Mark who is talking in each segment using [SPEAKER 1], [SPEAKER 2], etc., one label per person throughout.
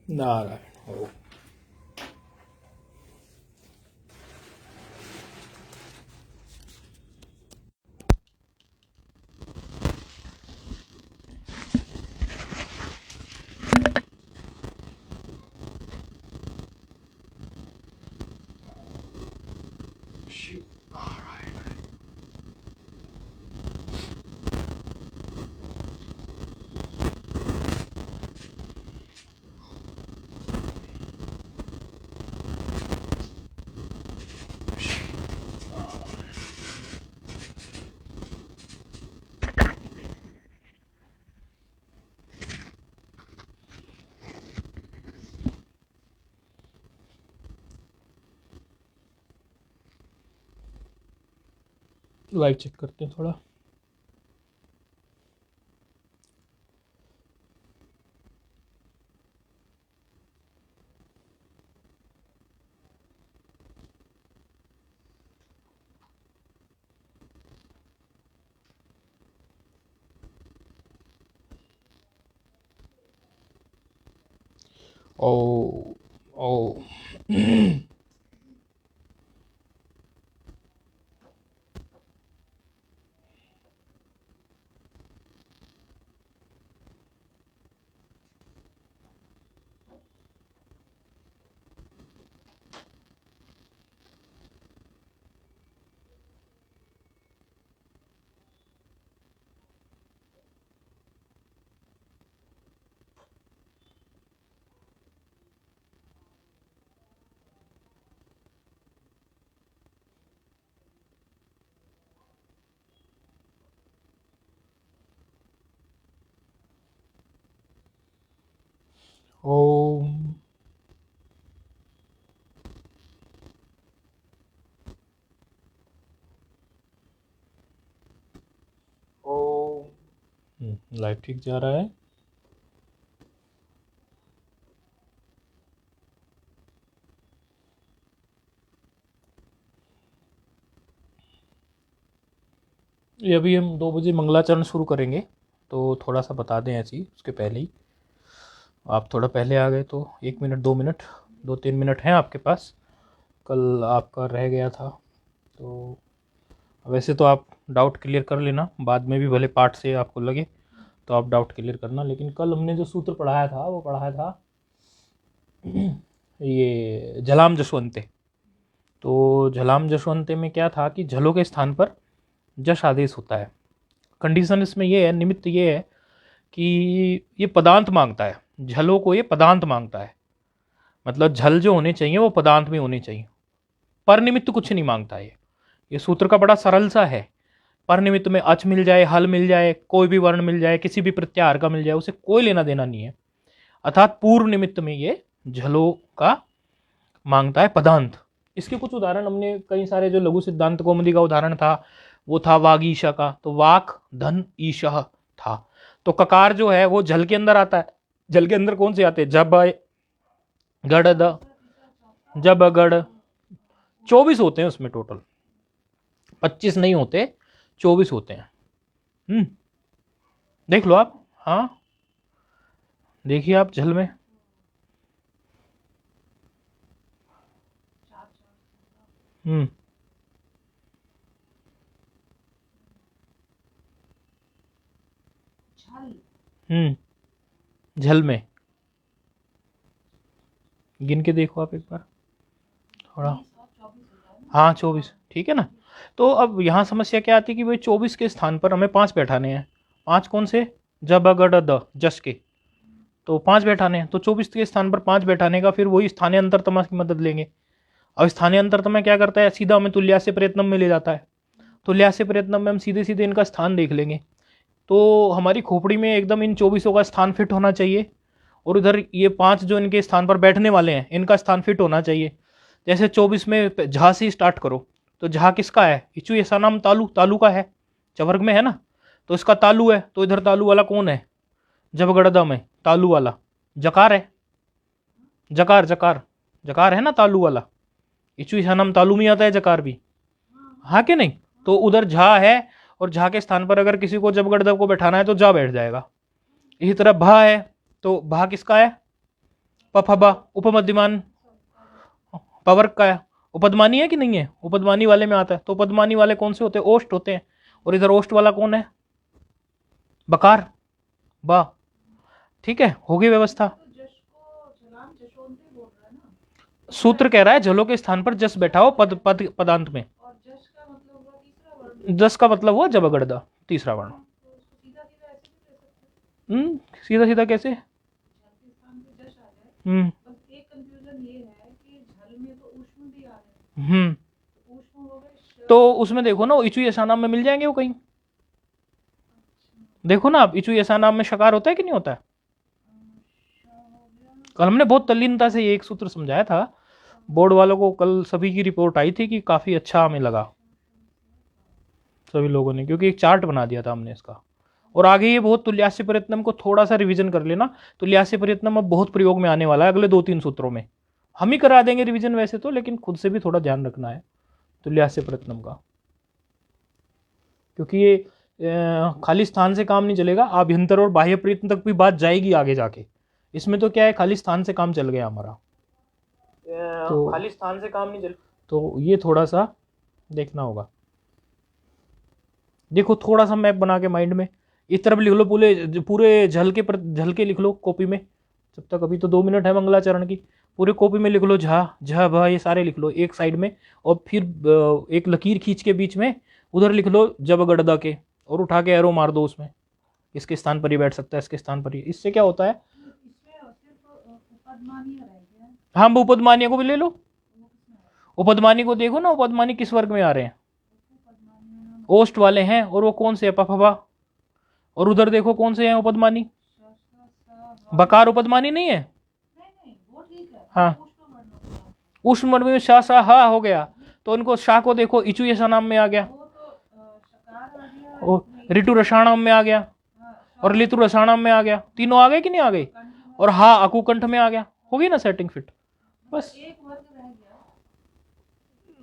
[SPEAKER 1] नारायण हो। Live check करते हैं थोड़ा। ओ ओ ओम ओम। लाइव ठीक जा रहा है। ये अभी हम 2 बजे मंगलाचरण शुरू करेंगे, तो थोड़ा सा बता दें ऐसे ही उसके पहले ही। आप थोड़ा पहले आ गए तो 1 मिनट 2 मिनट 2-3 मिनट हैं आपके पास। कल आपका रह गया था, तो वैसे तो आप डाउट क्लियर कर लेना, बाद में भी भले पाठ से आपको लगे तो आप डाउट क्लियर करना। लेकिन कल हमने जो सूत्र पढ़ाया था वो पढ़ाया था ये झलाम जशवंते। तो झलाम जशवंते में क्या था कि झलों के स्थान पर जश आदेश होता है। कंडीशन इसमें ये है, निमित्त ये है कि ये पदांत मांगता है, झलों को ये पदांत मांगता है। मतलब झल जो होने चाहिए वो पदांत में होने चाहिए, पर निमित्त कुछ नहीं मांगता है। ये सूत्र का बड़ा सरल सा है। पर निमित्त में अच मिल जाए, हल मिल जाए, कोई भी वर्ण मिल जाए, किसी भी प्रत्याहार का मिल जाए, उसे कोई लेना देना नहीं है। अर्थात पूर्व निमित्त में ये झलों का मांगता है पदांत। इसके कुछ उदाहरण हमने कई सारे, जो लघु सिद्धांत कौमुदी का उदाहरण था वो था वाग ईशा का, तो वाक धन ईशा था। तो ककार जो है वो जल के अंदर आता है। जल के अंदर कौन से आते हैं? जब गढ़ द, जब गढ़। 24 होते हैं उसमें टोटल, 25 नहीं होते, 24 होते हैं। देख लो आप। हाँ देखिए आप झल में। हम्म झल में गिन के देखो आप एक बार थोड़ा। हाँ 24, ठीक है ना। तो अब यहाँ समस्या क्या आती है कि भाई 24 के स्थान पर हमें 5 बैठाने हैं। 5 कौन से? जब अगड़ द जस के, तो 5 बैठाने हैं। तो 24 के स्थान पर 5 बैठाने का फिर वही स्थानीय अंतरतमा की मदद लेंगे। अब स्थानीय अंतरतमा क्या करता है? सीधा हमें तुल्यास्य प्रयत्नम में ले जाता है। तुल्यास्य प्रयत्नम में हम सीधे सीधे इनका स्थान देख लेंगे। तो हमारी खोपड़ी में एकदम इन 24 का स्थान फिट होना चाहिए, और उधर ये 5 जो इनके स्थान पर बैठने वाले हैं इनका स्थान फिट होना चाहिए। जैसे 24 में झा से स्टार्ट करो, तो झा किसका है? इचु ऐसा नाम तालु, तालु का है, चवर्ग में है ना। तो इसका तालु है, तो इधर तालु वाला कौन है? जब गड़दा में तालु वाला जकार है। जकार जकार जकार है ना तालु वाला। इचु ऐसा नाम तालु में आता है जकार भी, हाँ कि नहीं। तो उधर झा है, और झा के स्थान पर अगर किसी को जब गड़दा को बैठाना है तो जा बैठ जाएगा। इसी तरह भा है, तो भा किसका है? पफबा उपमध्यमान पवर्ग का है। उपदमानी है कि नहीं है? उपदमानी वाले में आता है। तो उपदमानी वाले कौन से होते हैं? ओष्ठ होते हैं। और इधर ओष्ठ वाला कौन है? बकार बा। ठीक है, होगी व्यवस्था। सूत्र कह रहा है झलो के स्थान पर जस बैठा हो पद पद पदांत में। जस का मतलब हुआ जबगड़दा, तीसरा वर्ण। सीधा सीधा कैसे? हम्म हम्म तो उसमें देखो ना, इचु यशा नाम में मिल जाएंगे वो कहीं। देखो ना आप, इचु यशा नाम में शकार होता है कि नहीं होता है? कल हमने बहुत तल्लीनता से ये एक सूत्र समझाया था बोर्ड वालों को। कल सभी की रिपोर्ट आई थी कि काफी अच्छा हमें लगा सभी लोगों ने, क्योंकि एक चार्ट बना दिया था हमने इसका। और आगे ये बहुत तुल्यास्य प्रयत्नम को थोड़ा सा रिवीजन कर लेना। तुल्यास्य प्रयत्नम अब बहुत प्रयोग में आने वाला है अगले 2-3 सूत्रों में। हम ही करा देंगे रिवीजन वैसे तो, लेकिन खुद से भी थोड़ा ध्यान रखना है तुल्यास्य प्रयत्नम का, क्योंकि ये खाली स्थान से काम नहीं चलेगा। आभ्यंतर और बाह्य प्रयत्न तक भी बात जाएगी आगे जाके। इसमें तो क्या है, खाली स्थान से काम चल गया हमारा, तो खाली स्थान से काम नहीं चल, तो ये थोड़ा सा देखना होगा। देखो थोड़ा सा मैप बना के माइंड में इस तरफ लिख लो, पूरे पूरे झल के लिख लो कॉपी में। जब तक अभी तो 2 मिनट है मंगलाचरण की, पूरे कॉपी में लिख लो झा झ भ ये सारे लिख लो एक साइड में। और फिर एक लकीर खींच के बीच में उधर लिख लो जब गड़दा के, और उठा के एरो मार दो उसमें। इसके स्थान पर ही बैठ सकता है, इसके स्थान पर ही। इससे क्या होता है, हम उपदमानी को भी ले लो। उपदमानी को देखो ना, उपदमानी किस वर्ग में आ रहे हैं? ओस्ट वाले हैं। और वो कौन से है? पफबा। और उधर देखो कौन से हैं उपदमानी? बकार उपदमानी नहीं है? हाँ, उष्ण वर्ण में शाह शाह हा हो गया, तो उनको शाह को देखो इचु यशा नाम में आ गया, और ऋतु रसाणाम में आ गया, और लितु रसाणाम में आ गया। तीनों आ गए कि नहीं आ गए? और हा अकुकंठ में आ गया। होगी ना सेटिंग फिट? बस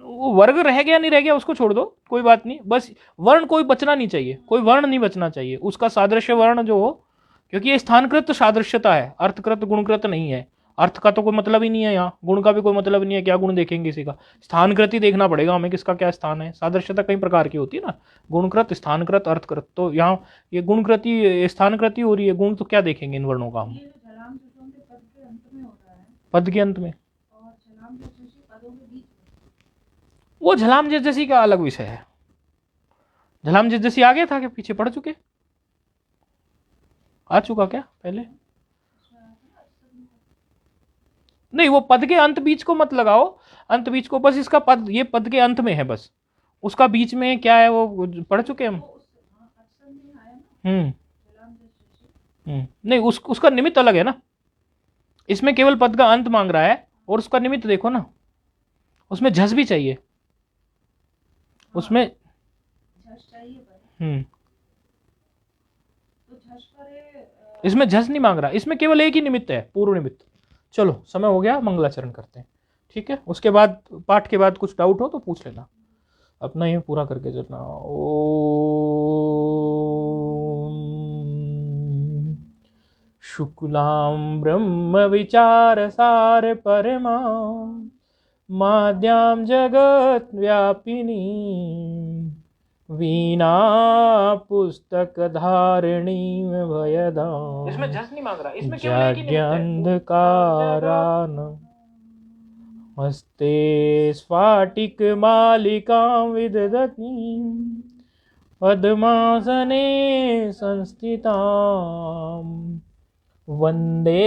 [SPEAKER 1] वो वर्ग रह गया नहीं रह गया उसको छोड़ दो, कोई बात नहीं। बस वर्ण कोई बचना नहीं चाहिए, कोई वर्ण नहीं बचना चाहिए, उसका सादृश्य वर्ण जो हो। क्योंकि ये स्थानकृत सादृश्यता है, अर्थकृत गुणकृत नहीं है। अर्थ का तो कोई मतलब ही नहीं है यहाँ, गुण का भी कोई मतलब नहीं है। क्या गुण देखेंगे इसी का? स्थानकृत ही देखना पड़ेगा हमें, किसका क्या स्थान है। सादृश्यता कई प्रकार की होती है ना, गुणकृत, स्थानकृत, अर्थकृत। तो यहाँ ये गुणकृति स्थानकृति हो रही है, गुण तो क्या देखेंगे इन वर्णों का हम? पद के अंत में। वो झलाम जैसी का अलग विषय है। झलाम जैसी आ गया था कि पीछे पढ़ चुके? आ चुका क्या पहले? नहीं, वो पद के अंत बीच को मत लगाओ, अंत बीच को बस इसका पद, ये पद के अंत में है बस। उसका बीच में क्या है वो पढ़ चुके हम। हम्म नहीं, उसका निमित्त अलग है ना। इसमें केवल पद का अंत मांग रहा है, और उसका निमित्त देखो ना, उसमें झस भी चाहिए उसमें। इसमें झस नहीं मांग रहा, इसमें केवल एक ही निमित्त है, पूर्व निमित्त। चलो समय हो गया, मंगलाचरण करते हैं। ठीक है, उसके बाद पाठ के बाद कुछ डाउट हो तो पूछ लेना, अपना ये पूरा करके चलना। ओम शुक्लां ब्रह्म विचार सार परमा माद्यां जगत व्यापिनी वीणा पुस्तक धारिणी भयदा। इसमें झस नहीं मांग रहा, इसमें केवल एक ही निमित्त है। अंधकारान हस्ते स्फाटिक मालिकां विदधती पद्मासने संस्थितां वंदे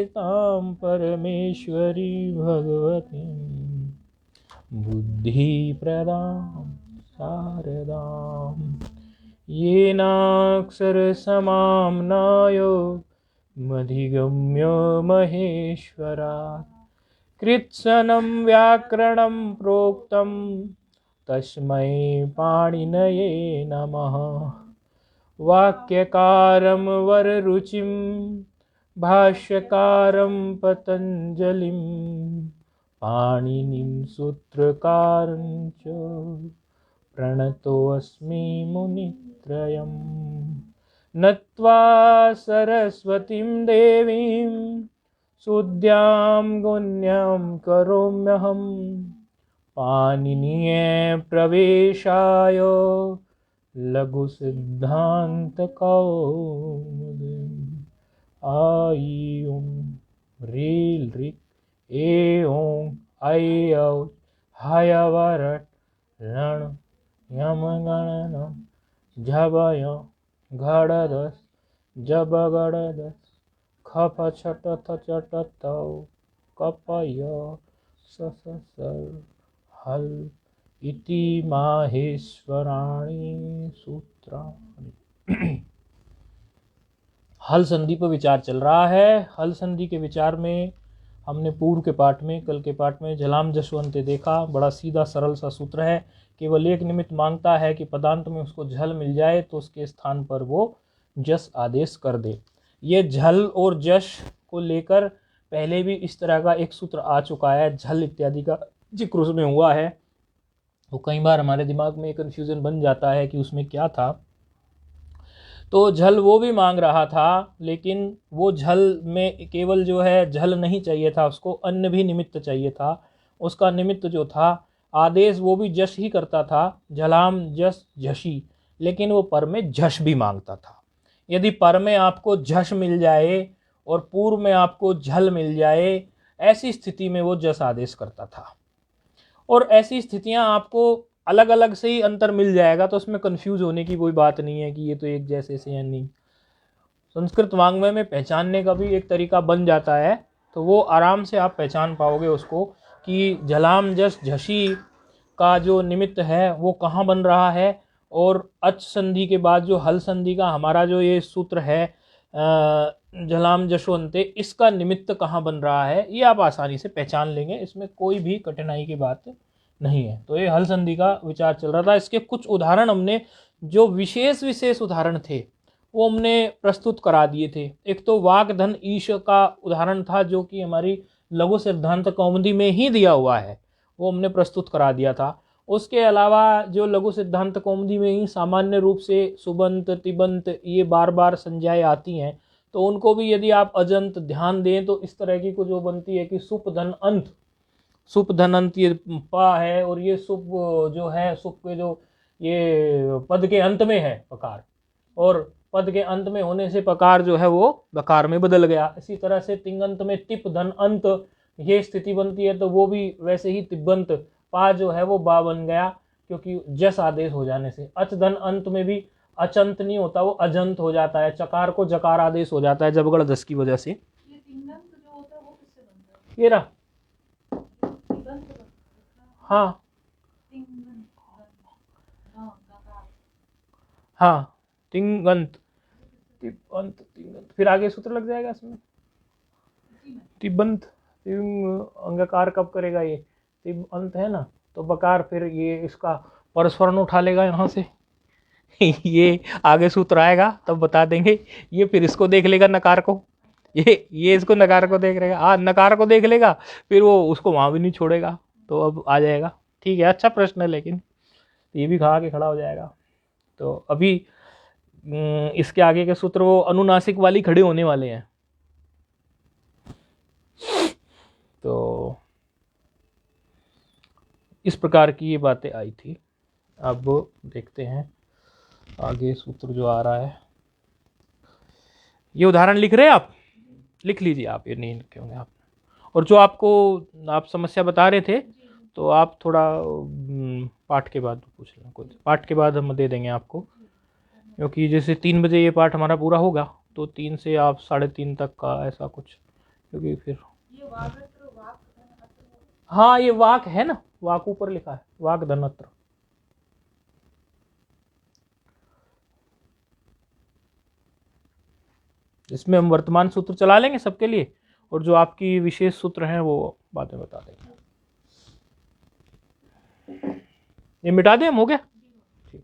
[SPEAKER 1] तां परमेश्वरी भगवती बुद्धिप्रदां शारदाम् येनाक्षरसमाम्नायो मधिगम्य महेश्वरात् कृत्स्नं व्याकरणं प्रोक्तं तस्मै पाणिनये नमः। वाक्यकारं वररुचिं भाष्यकारं पतञ्जलिं पाणिनिं सूत्रकारं च प्रणतोऽस्मि मुनित्रयम्। नत्वा सरस्वतीं देवीं शुद्ध्यां गुण्यां करोम्यहं पाणिनीये प्रवेशाय लघु सिद्धांत कौमुदी। आई ओम रील ऋक ए ओम ऐ औ हयवरट रण यमगणनं झबय घड़दस जबगड़दस खप छटथ चटतौ कपय सससर हल इति माहेश्वराणि सूत्राणि। हल संधि पर विचार चल रहा है। हल संधि के विचार में हमने पूर्व के पाठ में, कल के पाठ में झलाम जशवंते देखा। बड़ा सीधा सरल सा सूत्र है, केवल एक निमित्त मांगता है कि पदांत में उसको झल मिल जाए तो उसके स्थान पर वो जस आदेश कर दे। ये झल और जश को लेकर पहले भी इस तरह का एक सूत्र आ चुका है, झल इत्यादि का जिक्र उसमें हुआ है। तो कई बार हमारे दिमाग में कन्फ्यूजन बन जाता है कि उसमें क्या था। तो झल वो भी मांग रहा था, लेकिन वो झल में केवल जो है झल नहीं चाहिए था, उसको अन्य भी निमित्त चाहिए था। उसका निमित्त जो था आदेश वो भी जश ही करता था, झलाम जस झशी, लेकिन वो पर में झश भी मांगता था। यदि पर में आपको झश मिल जाए और पूर्व में आपको झल मिल जाए, ऐसी स्थिति में वो जस आदेश करता था। और ऐसी स्थितियां आपको अलग अलग से ही अंतर मिल जाएगा, तो उसमें कंफ्यूज होने की कोई बात नहीं है कि ये तो एक जैसे से या नहीं। संस्कृत वाङ्मय में पहचानने का भी एक तरीका बन जाता है, तो वो आराम से आप पहचान पाओगे उसको कि झलाम जस झसी का जो निमित्त है वो कहाँ बन रहा है, और अच संधि के बाद जो हल संधि का हमारा जो ये सूत्र है झलाम जशवंते, इसका निमित्त कहाँ बन रहा है, ये आप आसानी से पहचान लेंगे। इसमें कोई भी कठिनाई की बात नहीं है। तो ये हल संधि का विचार चल रहा था। इसके कुछ उदाहरण हमने, जो विशेष उदाहरण थे, वो हमने प्रस्तुत करा दिए थे। एक तो वाक धन ईश का उदाहरण था, जो कि हमारी लघु सिद्धांत कौमुदी में ही दिया हुआ है, वो हमने प्रस्तुत करा दिया था। उसके अलावा जो लघु सिद्धांत कौमुदी में ही सामान्य रूप से सुबंत तिबंत ये बार बार संज्ञाएं आती हैं, तो उनको भी यदि आप अजंत ध्यान दें तो इस तरह की कुछ जो बनती है कि सुप धन अंत, सुप धन अंत ये पा है, और ये सुप जो है, सुप के जो ये पद के अंत में है पकार, और पद के अंत में होने से पकार जो है वो बकार में बदल गया। इसी तरह से तिंगंत में तिप धन अंत ये स्थिति बनती है, तो वो भी वैसे ही तिब्बंत पा जो है वो बा बन गया, क्योंकि जस आदेश हो जाने से। अच धन अंत में भी अचंत नहीं होता, वो अजंत हो जाता है, चकार को जकार आदेश हो जाता है जबगढ़ दस की वजह से। ये रहा, हाँ हाँ, तिंगंत तिब्बंत तिंगंत, फिर आगे सूत्र लग जाएगा इसमें तिब्बंत। अंगकार कब करेगा, ये तिब अंत है ना, तो बकार फिर ये इसका परस्वरण उठा लेगा यहाँ से। ये आगे सूत्र आएगा तब बता देंगे। ये फिर इसको देख लेगा नकार को, ये इसको नकार को देख लेगा, नकार को देख लेगा, फिर वो उसको वहां भी नहीं छोड़ेगा, तो अब आ जाएगा। ठीक है, अच्छा प्रश्न है, लेकिन ये भी खा के खड़ा हो जाएगा। तो अभी इसके आगे के सूत्र वो अनुनासिक वाली खड़े होने वाले हैं। तो इस प्रकार की ये बातें आई थी। अब देखते हैं आगे सूत्र जो आ रहा है। ये उदाहरण लिख रहे हैं आप, लिख लीजिए आप, ये नहीं लिखे होंगे आप। और जो आपको आप समस्या बता रहे थे, तो आप थोड़ा पाठ के बाद पूछ लेना, कुछ पाठ के बाद हम दे देंगे आपको, क्योंकि जैसे 3 बजे ये पाठ हमारा पूरा होगा, तो 3 से आप 3:30 तक का ऐसा कुछ, क्योंकि फिर हाँ ये वाक है ना, वाक ऊपर लिखा है, वाक धनत्र। इसमें हम वर्तमान सूत्र चला लेंगे सबके लिए, और जो आपकी विशेष सूत्र हैं वो बाद में बता देंगे। ये मिटा दें, हम हो गया। ठीक।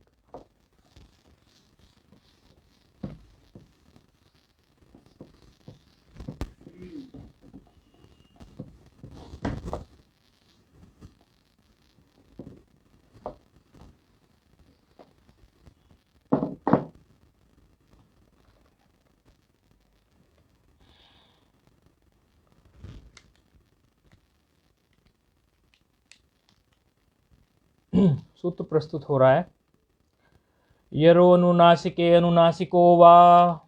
[SPEAKER 1] सूत्र प्रस्तुत हो रहा है। यरो अनुनासिके अनुनासिको वा,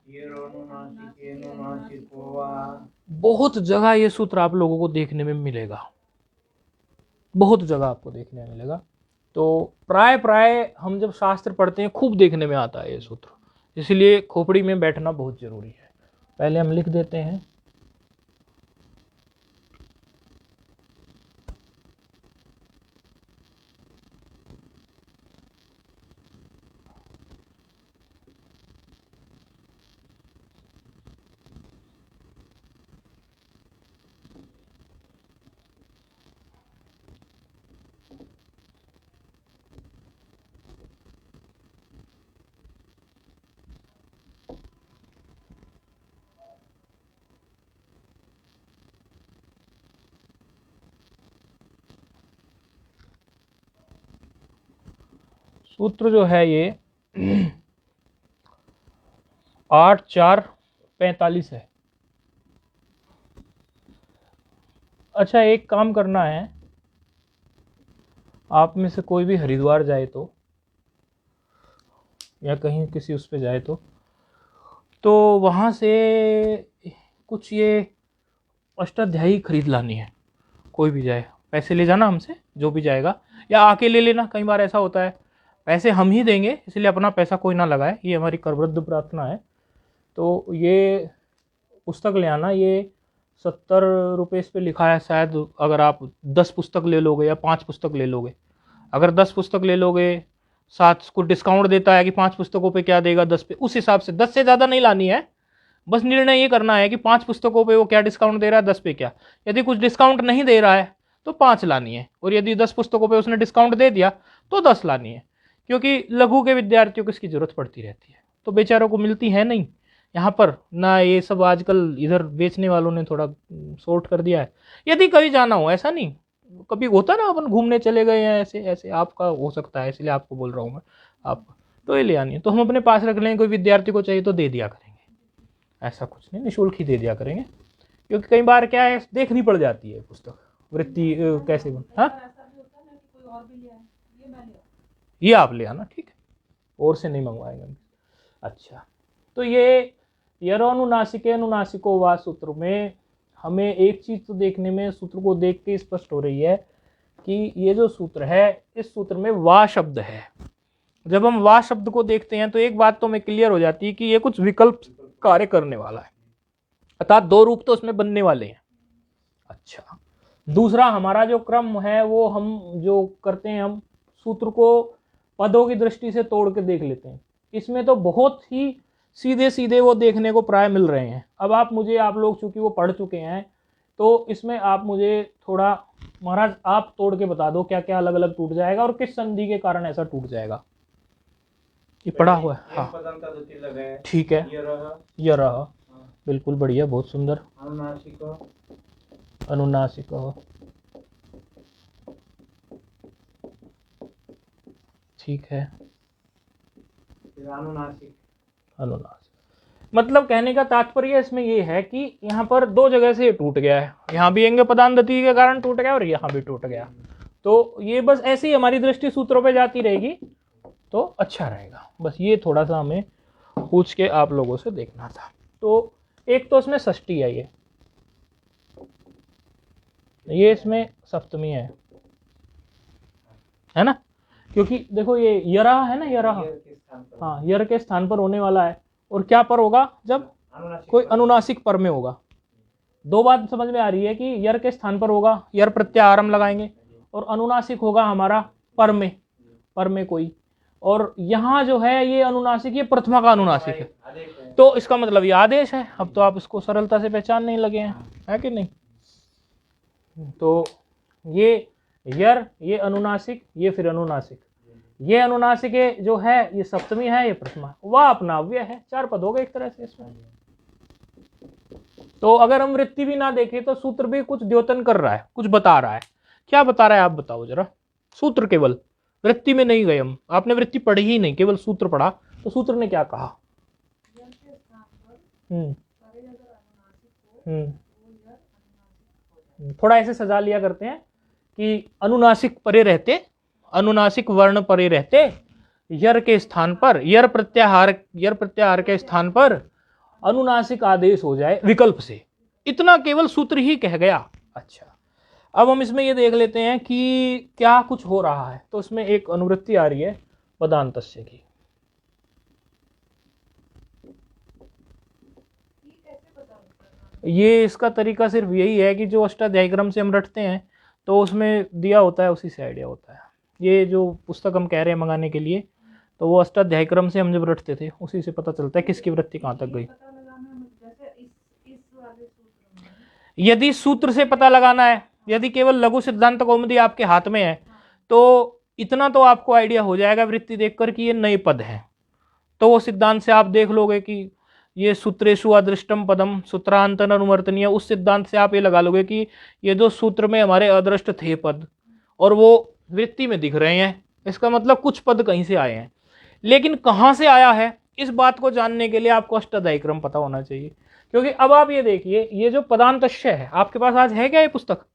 [SPEAKER 1] बहुत जगह ये सूत्र आप लोगों को देखने में मिलेगा, बहुत जगह आपको देखने में मिलेगा। तो प्राय प्राय हम जब शास्त्र पढ़ते हैं खूब देखने में आता है ये सूत्र, इसलिए खोपड़ी में बैठना बहुत जरूरी है। पहले हम लिख देते हैं। सूत्र जो है ये 8-4-45 है। अच्छा, एक काम करना है, आप में से कोई भी हरिद्वार जाए तो, या कहीं किसी उस पे जाए तो वहाँ से कुछ ये अष्टाध्यायी खरीद लानी है। कोई भी जाए, पैसे ले जाना हमसे, जो भी जाएगा, या आके ले लेना। कई बार ऐसा होता है पैसे हम ही देंगे, इसलिए अपना पैसा कोई ना लगाए, ये हमारी करवृद्ध प्रार्थना है। तो ये पुस्तक ले आना। ये 70 रुपये इस पे लिखा है शायद। अगर आप 10 पुस्तक ले लोगे या 5 पुस्तक ले लोगे, अगर 10 पुस्तक ले लोगे, साथ को डिस्काउंट देता है कि 5 पुस्तकों पे क्या देगा 10 पे, उस हिसाब से 10 से ज़्यादा नहीं लानी है। बस निर्णय ये करना है कि 5 पुस्तकों पे वो क्या डिस्काउंट दे रहा है, 10 पे क्या। यदि कुछ डिस्काउंट नहीं दे रहा है तो 5 लानी है, और यदि 10 पुस्तकों पे उसने डिस्काउंट दे दिया तो 10 लानी है, क्योंकि लघु के विद्यार्थियों को इसकी जरूरत पड़ती रहती है, तो बेचारों को मिलती है नहीं यहाँ पर ना। ये सब आजकल इधर बेचने वालों ने थोड़ा शॉर्ट कर दिया है। यदि कभी जाना हो, ऐसा नहीं, कभी होता ना अपन घूमने चले गए हैं ऐसे ऐसे, आपका हो सकता है, इसलिए आपको बोल रहा हूँ मैं। आप तो ये ले आनी है, तो हम अपने पास रख लेंगे। कोई विद्यार्थी को चाहिए तो दे दिया करेंगे, ऐसा कुछ नहीं, निःशुल्क ही दे दिया करेंगे। क्योंकि कई बार क्या है, देखनी पड़ जाती है पुस्तक, वृत्ति कैसे बन। हाँ, ये आप ले आना, ठीक है, और से नहीं मंगवाएंगे। अच्छा, तो ये यरोनुनासिके अनुनासिको वा सूत्र में हमें एक चीज तो देखने में, सूत्र को देख के स्पष्ट हो रही है कि ये जो सूत्र है, इस सूत्र में वा शब्द है। जब हम वा शब्द को देखते हैं तो एक बात तो हमें क्लियर हो जाती है कि ये कुछ विकल्प कार्य करने वाला है, अर्थात 2 रूप तो उसमें बनने वाले हैं। अच्छा, दूसरा हमारा जो क्रम है वो हम जो करते हैं, हम सूत्र को पदों की दृष्टि से तोड़ के देख लेते हैं। इसमें तो बहुत ही सीधे सीधे वो देखने को प्राय मिल रहे हैं। अब आप लोग चूंकि वो पढ़ चुके हैं, तो इसमें आप मुझे थोड़ा, महाराज आप तोड़ के बता दो क्या क्या अलग अलग टूट जाएगा और किस संधि के कारण ऐसा टूट जाएगा। ये पढ़ा हुआ है, हाँ ठीक है, यह रहा, बिल्कुल बढ़िया, बहुत सुंदर। अनुनासिक, ठीक है, अनुनासिक। मतलब कहने का तात्पर्य इसमें ये है कि यहाँ पर 2 जगह से टूट गया है, यहाँ भी एंग पदांधति के कारण टूट गया और यहाँ भी टूट गया। तो ये बस ऐसे ही हमारी दृष्टि सूत्रों पे जाती रहेगी तो अच्छा रहेगा। बस ये थोड़ा सा हमें पूछ के आप लोगों से देखना था। तो एक तो इसमें षष्ठी है, ये इसमें सप्तमी है ना, क्योंकि देखो ये यरा है ना, यरा, हाँ, यर के स्थान पर होने वाला है। और क्या पर होगा, जब कोई अनुनासिक पर में होगा। 2 बात समझ में आ रही है कि यर के स्थान पर होगा, यर प्रत्याहारम लगाएंगे, और अनुनासिक होगा हमारा पर में कोई। और यहाँ जो है ये अनुनासिक, ये प्रथमा का अनुनासिक है, तो इसका मतलब ये आदेश है। अब तो आप इसको सरलता से पहचान नहीं लगे हैं, है कि नहीं। तो ये यर, ये अनुनासिक, ये फिर अनुनासिक, ये अनुनासिक जो है ये सप्तमी है, ये प्रथमा, वह अपना अव्यय है। 4 पद हो गए एक तरह से इसमें। तो अगर हम वृत्ति भी ना देखें तो सूत्र भी कुछ द्योतन कर रहा है, कुछ बता रहा है। क्या बता रहा है आप बताओ जरा। सूत्र, केवल वृत्ति में नहीं गए हम, आपने वृत्ति पढ़ी ही नहीं, केवल सूत्र पढ़ा, तो सूत्र ने क्या कहा। थोड़ा ऐसे सजा लिया करते हैं कि अनुनासिक परे रहते अनुनासिक वर्ण परे रहते, यर के स्थान पर यर प्रत्याहार के स्थान पर अनुनासिक आदेश हो जाए विकल्प से। इतना केवल सूत्र ही कह गया। अच्छा, अब हम इसमें ये देख लेते हैं कि क्या कुछ हो रहा है। तो इसमें एक अनुवृत्ति आ रही है पदांतस्य की। ये इसका तरीका सिर्फ यही है कि जो अष्टाध्यायी से हम रटते हैं तो उसमें दिया होता है, उसी से आइडिया होता है। ये जो पुस्तक हम कह रहे हैं मंगाने के लिए, तो वो अष्टाध्यायी से हम जब रटते थे उसी से पता चलता है किसकी वृत्ति कहाँ तक गई। यदि सूत्र से पता लगाना है, यदि केवल लघु सिद्धांत कौमुदी आपके हाथ में है, तो इतना तो आपको आइडिया हो जाएगा वृत्ति देखकर कि ये नए पद हैं। तो वो सिद्धांत से आप देख लोगे कि ये सूत्रेषु अदृष्टम पदम सूत्रांतन अनुवर्तनीय, उस सिद्धांत से आप ये लगा लोगे कि ये जो सूत्र में हमारे अदृष्ट थे पद और वो वृत्ति में दिख रहे हैं, इसका मतलब कुछ पद कहीं से आए हैं। लेकिन कहाँ से आया है, इस बात को जानने के लिए आपको अष्टाध्यायी क्रम पता होना चाहिए। क्योंकि अब आप ये देखिए, ये जो पदांतस्य है आपके पास आज है क्या? ये पुस्तक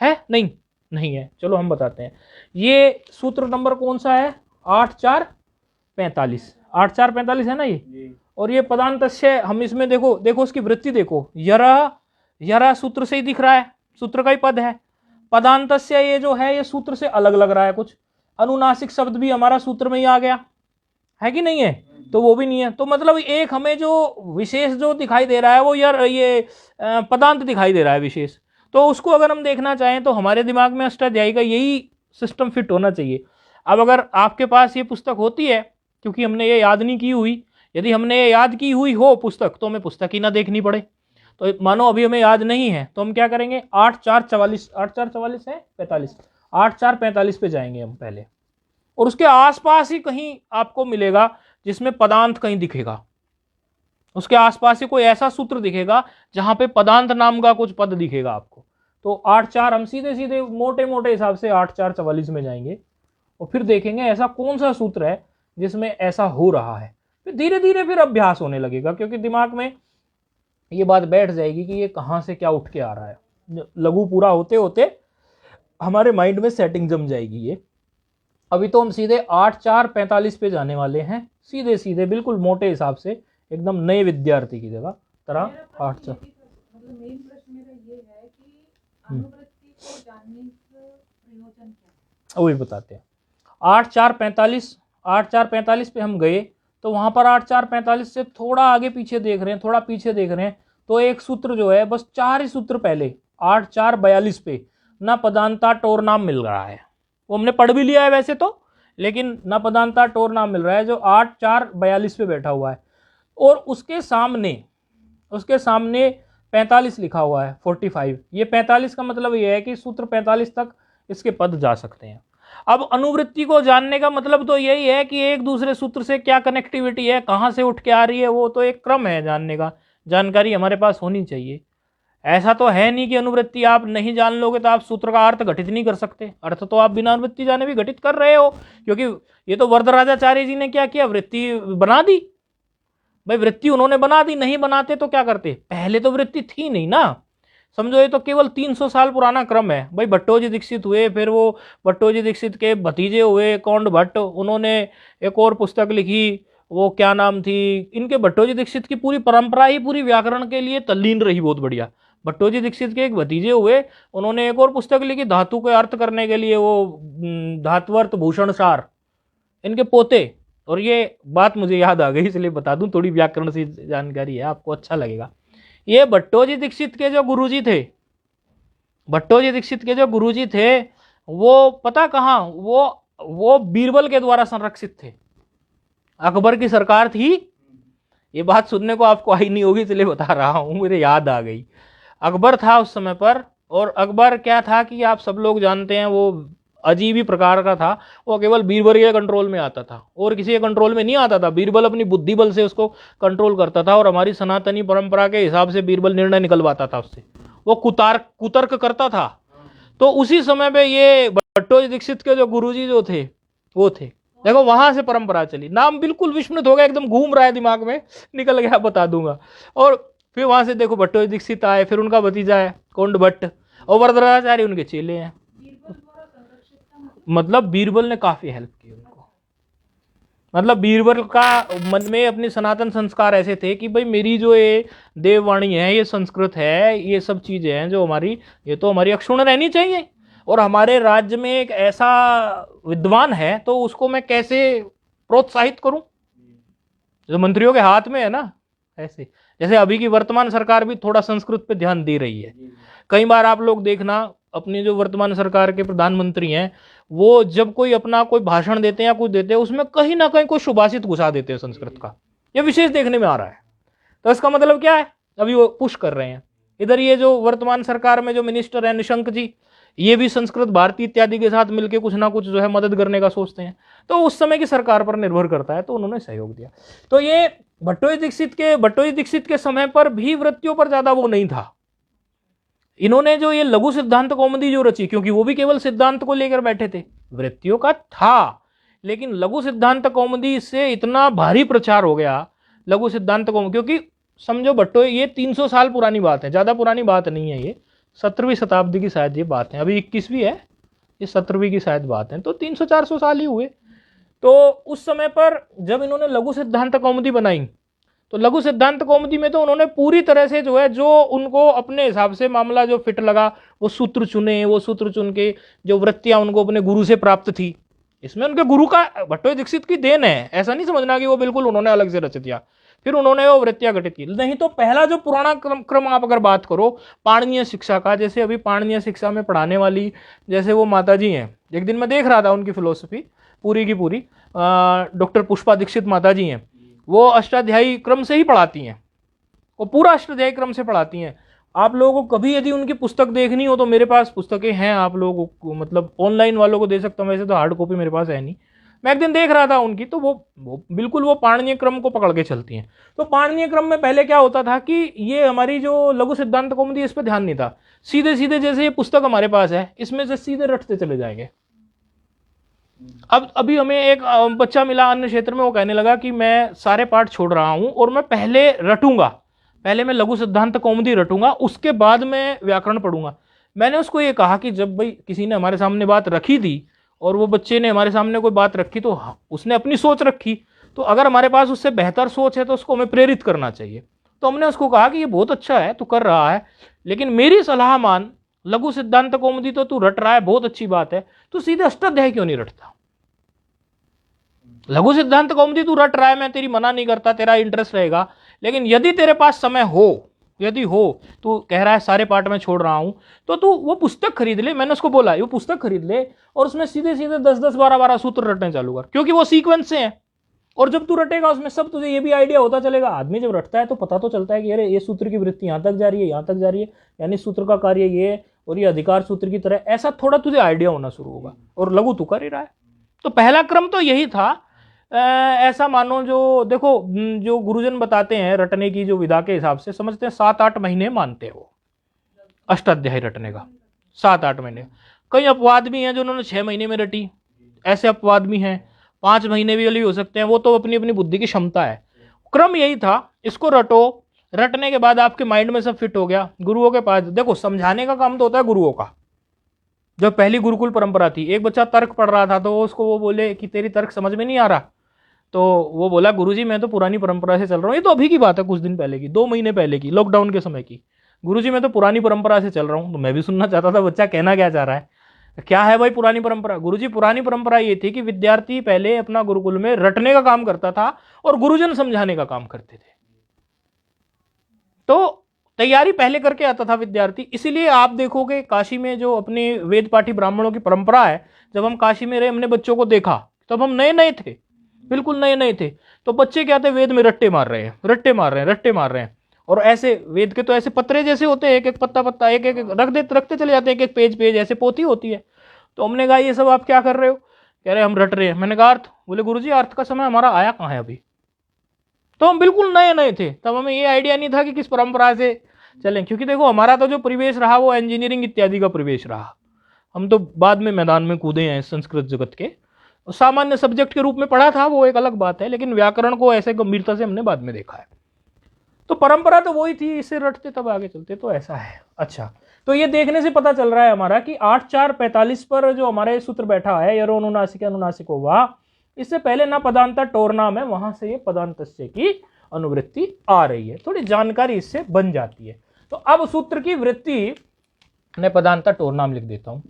[SPEAKER 1] है? नहीं है। चलो हम बताते हैं। ये सूत्र नंबर कौन सा है? 8445। 8445 है ना ये। और ये पदांतस्य, हम इसमें देखो उसकी वृत्ति देखो, यरा सूत्र से ही दिख रहा है, सूत्र का ही पद है। पदांतस्य ये जो है ये सूत्र से अलग लग रहा है कुछ। अनुनासिक शब्द भी हमारा सूत्र में ही आ गया है कि नहीं है? तो वो भी नहीं है। तो मतलब एक हमें जो विशेष जो दिखाई दे रहा है वो ये पदांत दिखाई दे रहा है विशेष। तो उसको अगर हम देखना चाहें तो हमारे दिमाग में अष्टाध्यायी का यही सिस्टम फिट होना चाहिए। अब अगर आपके पास ये पुस्तक होती है, क्योंकि हमने ये याद नहीं की हुई, यदि हमने ये याद की हुई हो पुस्तक तो हमें पुस्तक ही ना देखनी पड़े। तो मानो अभी हमें याद नहीं है तो हम क्या करेंगे? 8444 है 45, 8445 पे जाएंगे हम पहले, और उसके आसपास ही कहीं आपको मिलेगा जिसमें पदांत कहीं दिखेगा। उसके आसपास ही कोई ऐसा सूत्र दिखेगा जहां पे पदांत नाम का कुछ पद दिखेगा आपको। तो 84 हम सीधे मोटे हिसाब से 8444 में जाएंगे और फिर देखेंगे ऐसा कौन सा सूत्र है जिसमें ऐसा हो रहा है। फिर धीरे धीरे फिर अभ्यास होने लगेगा, क्योंकि दिमाग में ये बात बैठ जाएगी कि ये कहाँ से क्या उठ के आ रहा है। लघु पूरा होते होते हमारे माइंड में सेटिंग जम जाएगी ये। अभी तो हम सीधे 8445 पे जाने वाले हैं, सीधे बिल्कुल मोटे हिसाब से, एकदम नए विद्यार्थी की जगह तरह। 84
[SPEAKER 2] मेन प्रश्न मेरा ये है कि अनुवृत्ति को जानने का प्रयोजन क्या है?
[SPEAKER 1] वही बताते हैं। 8445 पे हम गए तो वहां पर 8445 से थोड़ा आगे पीछे देख रहे हैं, थोड़ा पीछे देख रहे हैं, तो एक सूत्र जो है बस 4 ही सूत्र पहले 8442 पे ना पदांता टोर नाम मिल रहा है। वो हमने पढ़ भी लिया है वैसे तो, लेकिन ना पदांता टोर नाम मिल रहा है जो 8442 पे बैठा हुआ है। और उसके सामने 45 लिखा हुआ है 45। ये 45 का मतलब ये है कि सूत्र 45 तक इसके पद जा सकते हैं। अब अनुवृत्ति को जानने का मतलब तो यही है कि एक दूसरे सूत्र से क्या कनेक्टिविटी है, कहाँ से उठ के आ रही है, वो तो एक क्रम है जानने का, जानकारी हमारे पास होनी चाहिए। ऐसा तो है नहीं कि अनुवृत्ति आप नहीं जान लोगे तो आप सूत्र का अर्थ घटित नहीं कर सकते। अर्थ तो आप बिना अनुवृत्ति जाने भी घटित कर रहे हो, क्योंकि ये तो वरदराजाचार्य जी ने क्या किया, वृत्ति बना दी। भाई वृत्ति उन्होंने बना दी, नहीं बनाते तो क्या करते? पहले तो वृत्ति थी नहीं ना, समझो ये तो केवल 300 साल पुराना क्रम है। भाई भट्टोजी दीक्षित हुए, फिर वो भट्टोजी दीक्षित के भतीजे हुए कौंड भट्ट, उन्होंने एक और पुस्तक लिखी, वो क्या नाम थी, इनके भट्टोजी दीक्षित की पूरी परंपरा ही पूरी व्याकरण के लिए तल्लीन रही, बहुत बढ़िया। भट्टोजी दीक्षित के एक भतीजे हुए, उन्होंने एक और पुस्तक लिखी धातु के अर्थ करने के लिए, वो धात्वर्थ भूषण सार, इनके पोते। और ये बात मुझे याद आ गई इसलिए बता दूं, थोड़ी व्याकरण से जानकारी है, आपको अच्छा लगेगा। ये भट्टोजी दीक्षित के जो गुरुजी थे, भट्टोजी दीक्षित के जो गुरुजी थे, वो पता कहाँ, वो बीरबल के द्वारा संरक्षित थे। अकबर की सरकार थी, ये बात सुनने को आपको आई नहीं होगी इसलिए बता रहा हूं, मुझे याद आ गई। अकबर था उस समय पर, और अकबर क्या था कि आप सब लोग जानते हैं वो अजीब ही प्रकार का था। वो केवल बीरबल के कंट्रोल में आता था और किसी के कंट्रोल में नहीं आता था। बीरबल अपनी बुद्धि बल से उसको कंट्रोल करता था, और हमारी सनातनी परंपरा के हिसाब से बीरबल निर्णय निकलवाता था उससे, वो कुतर्क करता था। तो उसी समय पे ये भट्टोजी दीक्षित के जो गुरुजी जो थे वो थे, देखो वहां से परंपरा चली। नाम बिल्कुल विस्मृत हो गया, एकदम घूम रहा है दिमाग में, निकल गया, बता दूंगा। और फिर वहां से देखो भट्टोजी दीक्षित आए, फिर उनका भतीजा है कौंड भट्ट, और वरदराजाचार्य उनके चेले हैं। मतलब बीरबल ने काफी हेल्प की उनको। मतलब बीरबल का मन में अपने सनातन संस्कार ऐसे थे कि भाई मेरी जो ये देववाणी है, ये संस्कृत है, ये सब चीजें हैं जो हमारी, ये तो हमारी अक्षुण्ण रहनी चाहिए। और हमारे राज्य में एक ऐसा विद्वान है तो उसको मैं कैसे प्रोत्साहित करूं, जो मंत्रियों के हाथ में है ना। ऐसे जैसे अभी की वर्तमान सरकार भी थोड़ा संस्कृत पे ध्यान दे रही है। कई बार आप लोग देखना, अपनी जो वर्तमान सरकार के प्रधानमंत्री हैं, वो जब कोई अपना कोई भाषण देते हैं या कुछ देते हैं, उसमें कहीं ना कहीं कोई सुभाषित घुसा देते हैं संस्कृत का। ये विशेष देखने में आ रहा है। तो इसका मतलब क्या है, अभी वो पुश कर रहे हैं। इधर ये जो वर्तमान सरकार में जो मिनिस्टर है निशंक जी, ये भी संस्कृत भारती इत्यादि के साथ मिलकर कुछ ना कुछ जो है मदद करने का सोचते हैं। तो उस समय की सरकार पर निर्भर करता है, तो उन्होंने सहयोग दिया। तो ये भट्टोजी दीक्षित के समय पर भी वृत्तियों पर ज्यादा वो नहीं था। इन्होंने जो ये लघु सिद्धांत कौमुदी जो रची, क्योंकि वो भी केवल सिद्धांत को लेकर बैठे थे, वृत्तियों का था, लेकिन लघु सिद्धांत कौमुदी से इतना भारी प्रचार हो गया लघु सिद्धांत कौमुदी, क्योंकि समझो भट्टो ये 300 साल पुरानी बात है, ज्यादा पुरानी बात नहीं है। ये 17वीं शताब्दी की शायद ये बात है, अभी 21वीं है, ये 17वीं की शायद बात है, तो 300-400 साल ही हुए। तो उस समय पर जब इन्होंने लघु सिद्धांत कौमुदी बनाई, तो लघु सिद्धांत कौमुदी में तो उन्होंने पूरी तरह से जो है, जो उनको अपने हिसाब से मामला जो फिट लगा, वो सूत्र चुने, वो सूत्र चुन के जो वृत्तियां उनको अपने गुरु से प्राप्त थी, इसमें उनके गुरु का, भट्टोजी दीक्षित की देन है। ऐसा नहीं समझना कि वो बिल्कुल उन्होंने अलग से रच दिया, फिर उन्होंने वो वृत्तियां गठित की। नहीं तो पहला जो पुराना क्रम आप अगर बात करो पाणिनीय शिक्षा का, जैसे अभी पाणिनीय शिक्षा में पढ़ाने वाली जैसे वो माता जी हैं, एक दिन मैं देख रहा था उनकी फिलोसफी पूरी की पूरी, डॉक्टर पुष्पा दीक्षित माता जी हैं, वो अष्टाध्यायी क्रम से ही पढ़ाती हैं, वो पूरा अष्टाध्यायी क्रम से पढ़ाती हैं। आप लोगों को कभी यदि उनकी पुस्तक देखनी हो तो मेरे पास पुस्तकें हैं, आप लोगों को मतलब ऑनलाइन वालों को दे सकता हूँ, वैसे तो हार्ड कॉपी मेरे पास है नहीं। मैं एक दिन देख रहा था उनकी, तो वो बिल्कुल वो पाणिनीय क्रम को पकड़ के चलती हैं। तो पाणिनीय क्रम में पहले क्या होता था कि ये हमारी जो लघु सिद्धांत कौमुदी, इस पर ध्यान नहीं था, सीधे सीधे जैसे ये पुस्तक हमारे पास है, इसमें से सीधे रटते चले जाएंगे। अब अभी हमें एक बच्चा मिला अन्य क्षेत्र में, वो कहने लगा कि मैं सारे पाठ छोड़ रहा हूं और मैं पहले रटूंगा, पहले मैं लघु सिद्धांत कौमुदी रटूंगा, उसके बाद मैं व्याकरण पढ़ूंगा। मैंने उसको ये कहा कि जब भाई किसी ने हमारे सामने बात रखी थी और वो बच्चे ने हमारे सामने कोई बात रखी, तो उसने अपनी सोच रखी, तो अगर हमारे पास उससे बेहतर सोच है तो उसको हमें प्रेरित करना चाहिए। तो हमने उसको कहा कि ये बहुत अच्छा है तू कर रहा है, लेकिन मेरी सलाह मान, लघु सिद्धांत कौमुदी तो तू रट रहा है, बहुत अच्छी बात है, तू सीधे अष्टाध्यायी क्यों नहीं रटता? लघु सिद्धांत कौमुदी तू रट रहा है, मैं तेरी मना नहीं करता, तेरा इंटरेस्ट रहेगा, लेकिन यदि तेरे पास समय हो, यदि हो, तू कह रहा है सारे पाठ में छोड़ रहा हूं, तो तू वो पुस्तक खरीद ले। मैंने उसको बोला वो पुस्तक खरीद ले और उसमें सीधे सीधे 10-10, 12-12 सूत्र रटने चालू कर, क्योंकि वो सीक्वेंस से है। और जब तू रटेगा उसमें सब तुझे ये भी आइडिया होता चलेगा। आदमी जब रटता है तो पता तो चलता है कि अरे ये सूत्र की वृत्ति यहाँ तक जा रही है, यहाँ तक जा रही है, यानी सूत्र का कार्य ये है और ये अधिकार सूत्र की तरह, ऐसा थोड़ा तुझे आइडिया होना शुरू होगा। और लघु तू कर ही रहा है। तो पहला क्रम तो यही था। ऐसा मानो जो देखो, जो गुरुजन बताते हैं रटने की जो विधा के हिसाब से समझते हैं 7-8 महीने मानते हैं वो अष्टाध्यायी रटने का, 7-8 महीने। कई अपवाद भी हैं जो उन्होंने 6 महीने में रटी, ऐसे अपवाद भी हैं, 5 महीने भी हो सकते हैं, वो तो अपनी अपनी बुद्धि की क्षमता है। क्रम यही था, इसको रटो, रटने के बाद आपके माइंड में सब फिट हो गया। गुरुओं के पास देखो, समझाने का काम तो होता है गुरुओं का। जब पहली गुरुकुल परंपरा थी, एक बच्चा तर्क पढ़ रहा था तो उसको वो बोले कि तेरी तर्क समझ में नहीं आ रहा, तो वो बोला गुरुजी मैं तो पुरानी परंपरा से चल रहा हूँ। ये तो अभी की बात है, कुछ दिन पहले की, 2 महीने पहले की, लॉकडाउन के समय की। गुरुजी मैं तो पुरानी परंपरा से चल रहा हूँ। तो मैं भी सुनना चाहता था बच्चा कहना क्या चाह रहा है, क्या है भाई पुरानी परंपरा? गुरुजी पुरानी परंपरा ये थी कि विद्यार्थी पहले अपना गुरुकुल में रटने का काम करता था और गुरुजन समझाने का काम करते थे। तो तैयारी पहले करके आता था विद्यार्थी। इसीलिए आप देखोगे काशी में जो अपने वेद पाठी ब्राह्मणों की परंपरा है, जब हम काशी में रहे, हमने बच्चों को देखा, तब हम नए नए थे, बिल्कुल नए नए थे। तो बच्चे क्या थे, वेद में रट्टे मार रहे हैं, रट्टे मार रहे हैं, रट्टे मार रहे हैं। और ऐसे वेद के तो ऐसे पत्रे जैसे होते हैं, एक एक पत्ता पत्ता एक एक रखते चले जाते हैं, एक एक पेज पेज ऐसे पोथी होती है। तो हमने कहा ये सब आप क्या कर रहे हो? कह रहे हम रट रहे हैं। मैंने कहा अर्थ? बोले गुरुजी अर्थ का समय हमारा आया कहाँ है अभी। तो हम बिल्कुल नए नए थे, तब हमें ये आइडिया नहीं था कि किस परंपरा से चलें, क्योंकि देखो हमारा तो जो परिवेश रहा वो इंजीनियरिंग इत्यादि का परिवेश रहा। हम तो बाद में मैदान में कूदे हैं संस्कृत जगत के, सामान्य सब्जेक्ट के रूप में पढ़ा था, वो एक अलग बात है, लेकिन व्याकरण को ऐसे गंभीरता से हमने बाद में देखा है। तो परंपरा तो वही थी, इसे रटते तब आगे चलते, तो ऐसा है। अच्छा, तो ये देखने से पता चल रहा है हमारा कि 8-4-45 पर जो हमारे सूत्र बैठा है यरो अनुनासिक अनुनासिक होगा, इससे पहले ना पदांत टोर नाम है, वहां से ये पदांतस्य की अनुवृत्ति आ रही है, थोड़ी जानकारी इससे बन जाती है। तो अब सूत्र की वृत्ति ने पदांत टोर नाम लिख देता हूं।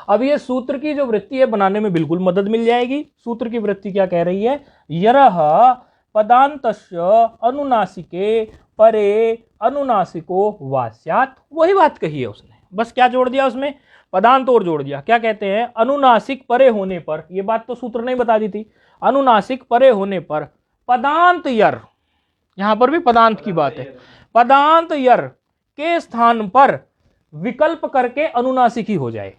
[SPEAKER 1] अब ये सूत्र की जो वृत्ति है बनाने में बिल्कुल मदद मिल जाएगी। सूत्र की वृत्ति क्या कह रही है, यरह पदांतस्य अनुनासिके परे अनुनासिको वास्यात्, वही बात कही है उसने, बस क्या जोड़ दिया उसमें, पदांत और जोड़ दिया। क्या कहते हैं, अनुनासिक परे होने पर, ये बात तो सूत्र ने बता दी थी, अनुनासिक परे होने पर पदांत यर, यहां पर भी पदांत की बात है, पदांत यर के स्थान पर विकल्प करके अनुनासिकी हो जाए,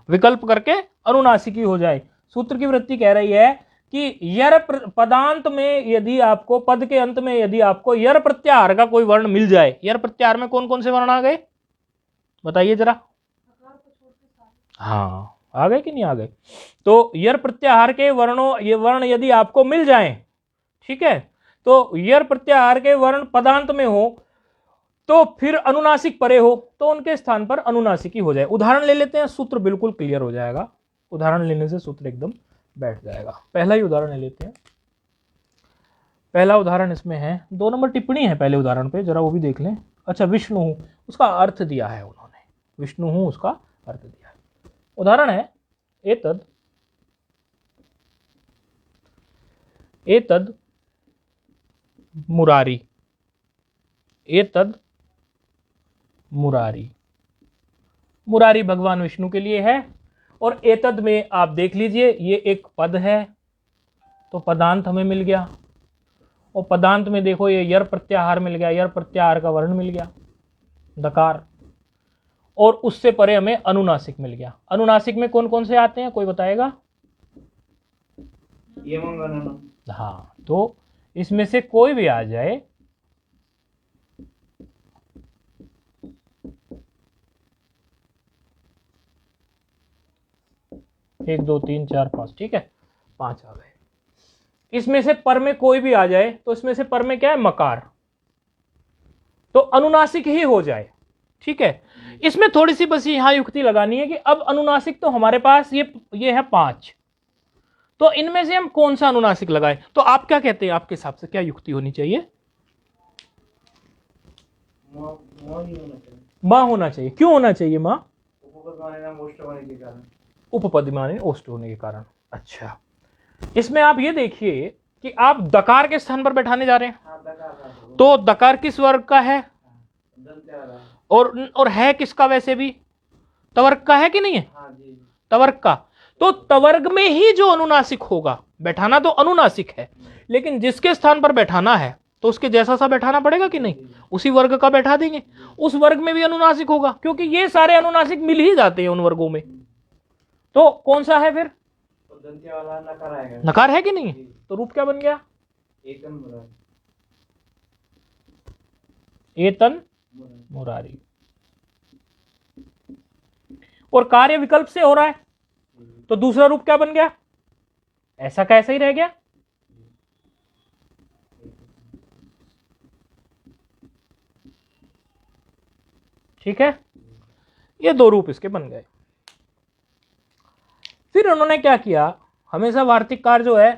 [SPEAKER 1] विकल्प करके अनुनासिकी हो जाए। सूत्र की वृत्ति कह रही है कि यर पदांत में यदि आपको, पद के अंत में यदि आपको यर प्रत्याहार का कोई वर्ण मिल जाए, यर प्रत्याहार में कौन कौन से वर्ण आ गए बताइए जरा, हाँ आ गए कि नहीं आ गए, तो यर प्रत्याहार के वर्णों, ये वर्ण यदि आपको मिल जाएं, ठीक है, तो यर प्रत्याहार के वर्ण पदांत में हो तो फिर अनुनासिक परे हो तो उनके स्थान पर अनुनासिकी हो जाए। उदाहरण ले लेते हैं, सूत्र बिल्कुल क्लियर हो जाएगा, उदाहरण लेने से सूत्र एकदम बैठ जाएगा। पहला ही उदाहरण ले लेते हैं, पहला उदाहरण इसमें है, 2 नंबर टिप्पणी है पहले उदाहरण पे, जरा वो भी देख लें। अच्छा, विष्णु उसका अर्थ दिया है उन्होंने, विष्णु उसका अर्थ दिया है। उदाहरण है एतद एतद मुरारी, एतद मुरारी, मुरारी भगवान विष्णु के लिए है। और एतद में आप देख लीजिए ये एक पद है, तो पदांत हमें मिल गया, और पदांत में देखो ये यर प्रत्याहार मिल गया, यर प्रत्याहार का वर्ण मिल गया दकार, और उससे परे हमें अनुनासिक मिल गया। अनुनासिक में कौन कौन से आते हैं कोई बताएगा? हाँ, तो इसमें से कोई भी आ जाए, एक दो तीन चार पांच, ठीक है 5 आ गए। इसमें से पर में कोई भी आ जाए, तो इसमें से पर में क्या है मकार, तो अनुनासिक ही हो जाए, ठीक है। इसमें थोड़ी सी बस यहां युक्ति लगानी है कि अब अनुनासिक तो हमारे पास ये है 5, तो इनमें से हम कौन सा अनुनासिक लगाएं? तो आप क्या कहते हैं, आपके हिसाब से क्या युक्ति होनी चाहिए? मां होना चाहिए। क्यों होना चाहिए मां? उपपद माने ओष्ठ होने के कारण। अच्छा, इसमें आप ये देखिए कि आप दकार के स्थान पर बैठाने जा रहे हैं, तो दकार किस वर्ग का है? और है किसका? वैसे भी तवर्ग का है कि नहीं है? तवर्ग का। तो तवर्ग में ही जो अनुनासिक होगा, बैठाना तो अनुनासिक है, लेकिन जिसके स्थान पर बैठाना है तो उसके जैसा सा बैठाना पड़ेगा कि नहीं? उसी वर्ग का बैठा देंगे, उस वर्ग में भी अनुनासिक होगा, क्योंकि ये सारे अनुनासिक मिल ही जाते हैं उन वर्गों में। तो कौन सा है फिर? नकार है कि नहीं? तो रूप क्या बन गया? एतन मुरारी। और कार्य विकल्प से हो रहा है, तो दूसरा रूप क्या बन गया? ऐसा कैसे ही रह गया? ठीक है, ये 2 रूप इसके बन गए। फिर उन्होंने क्या किया, हमेशा वार्तिककार जो है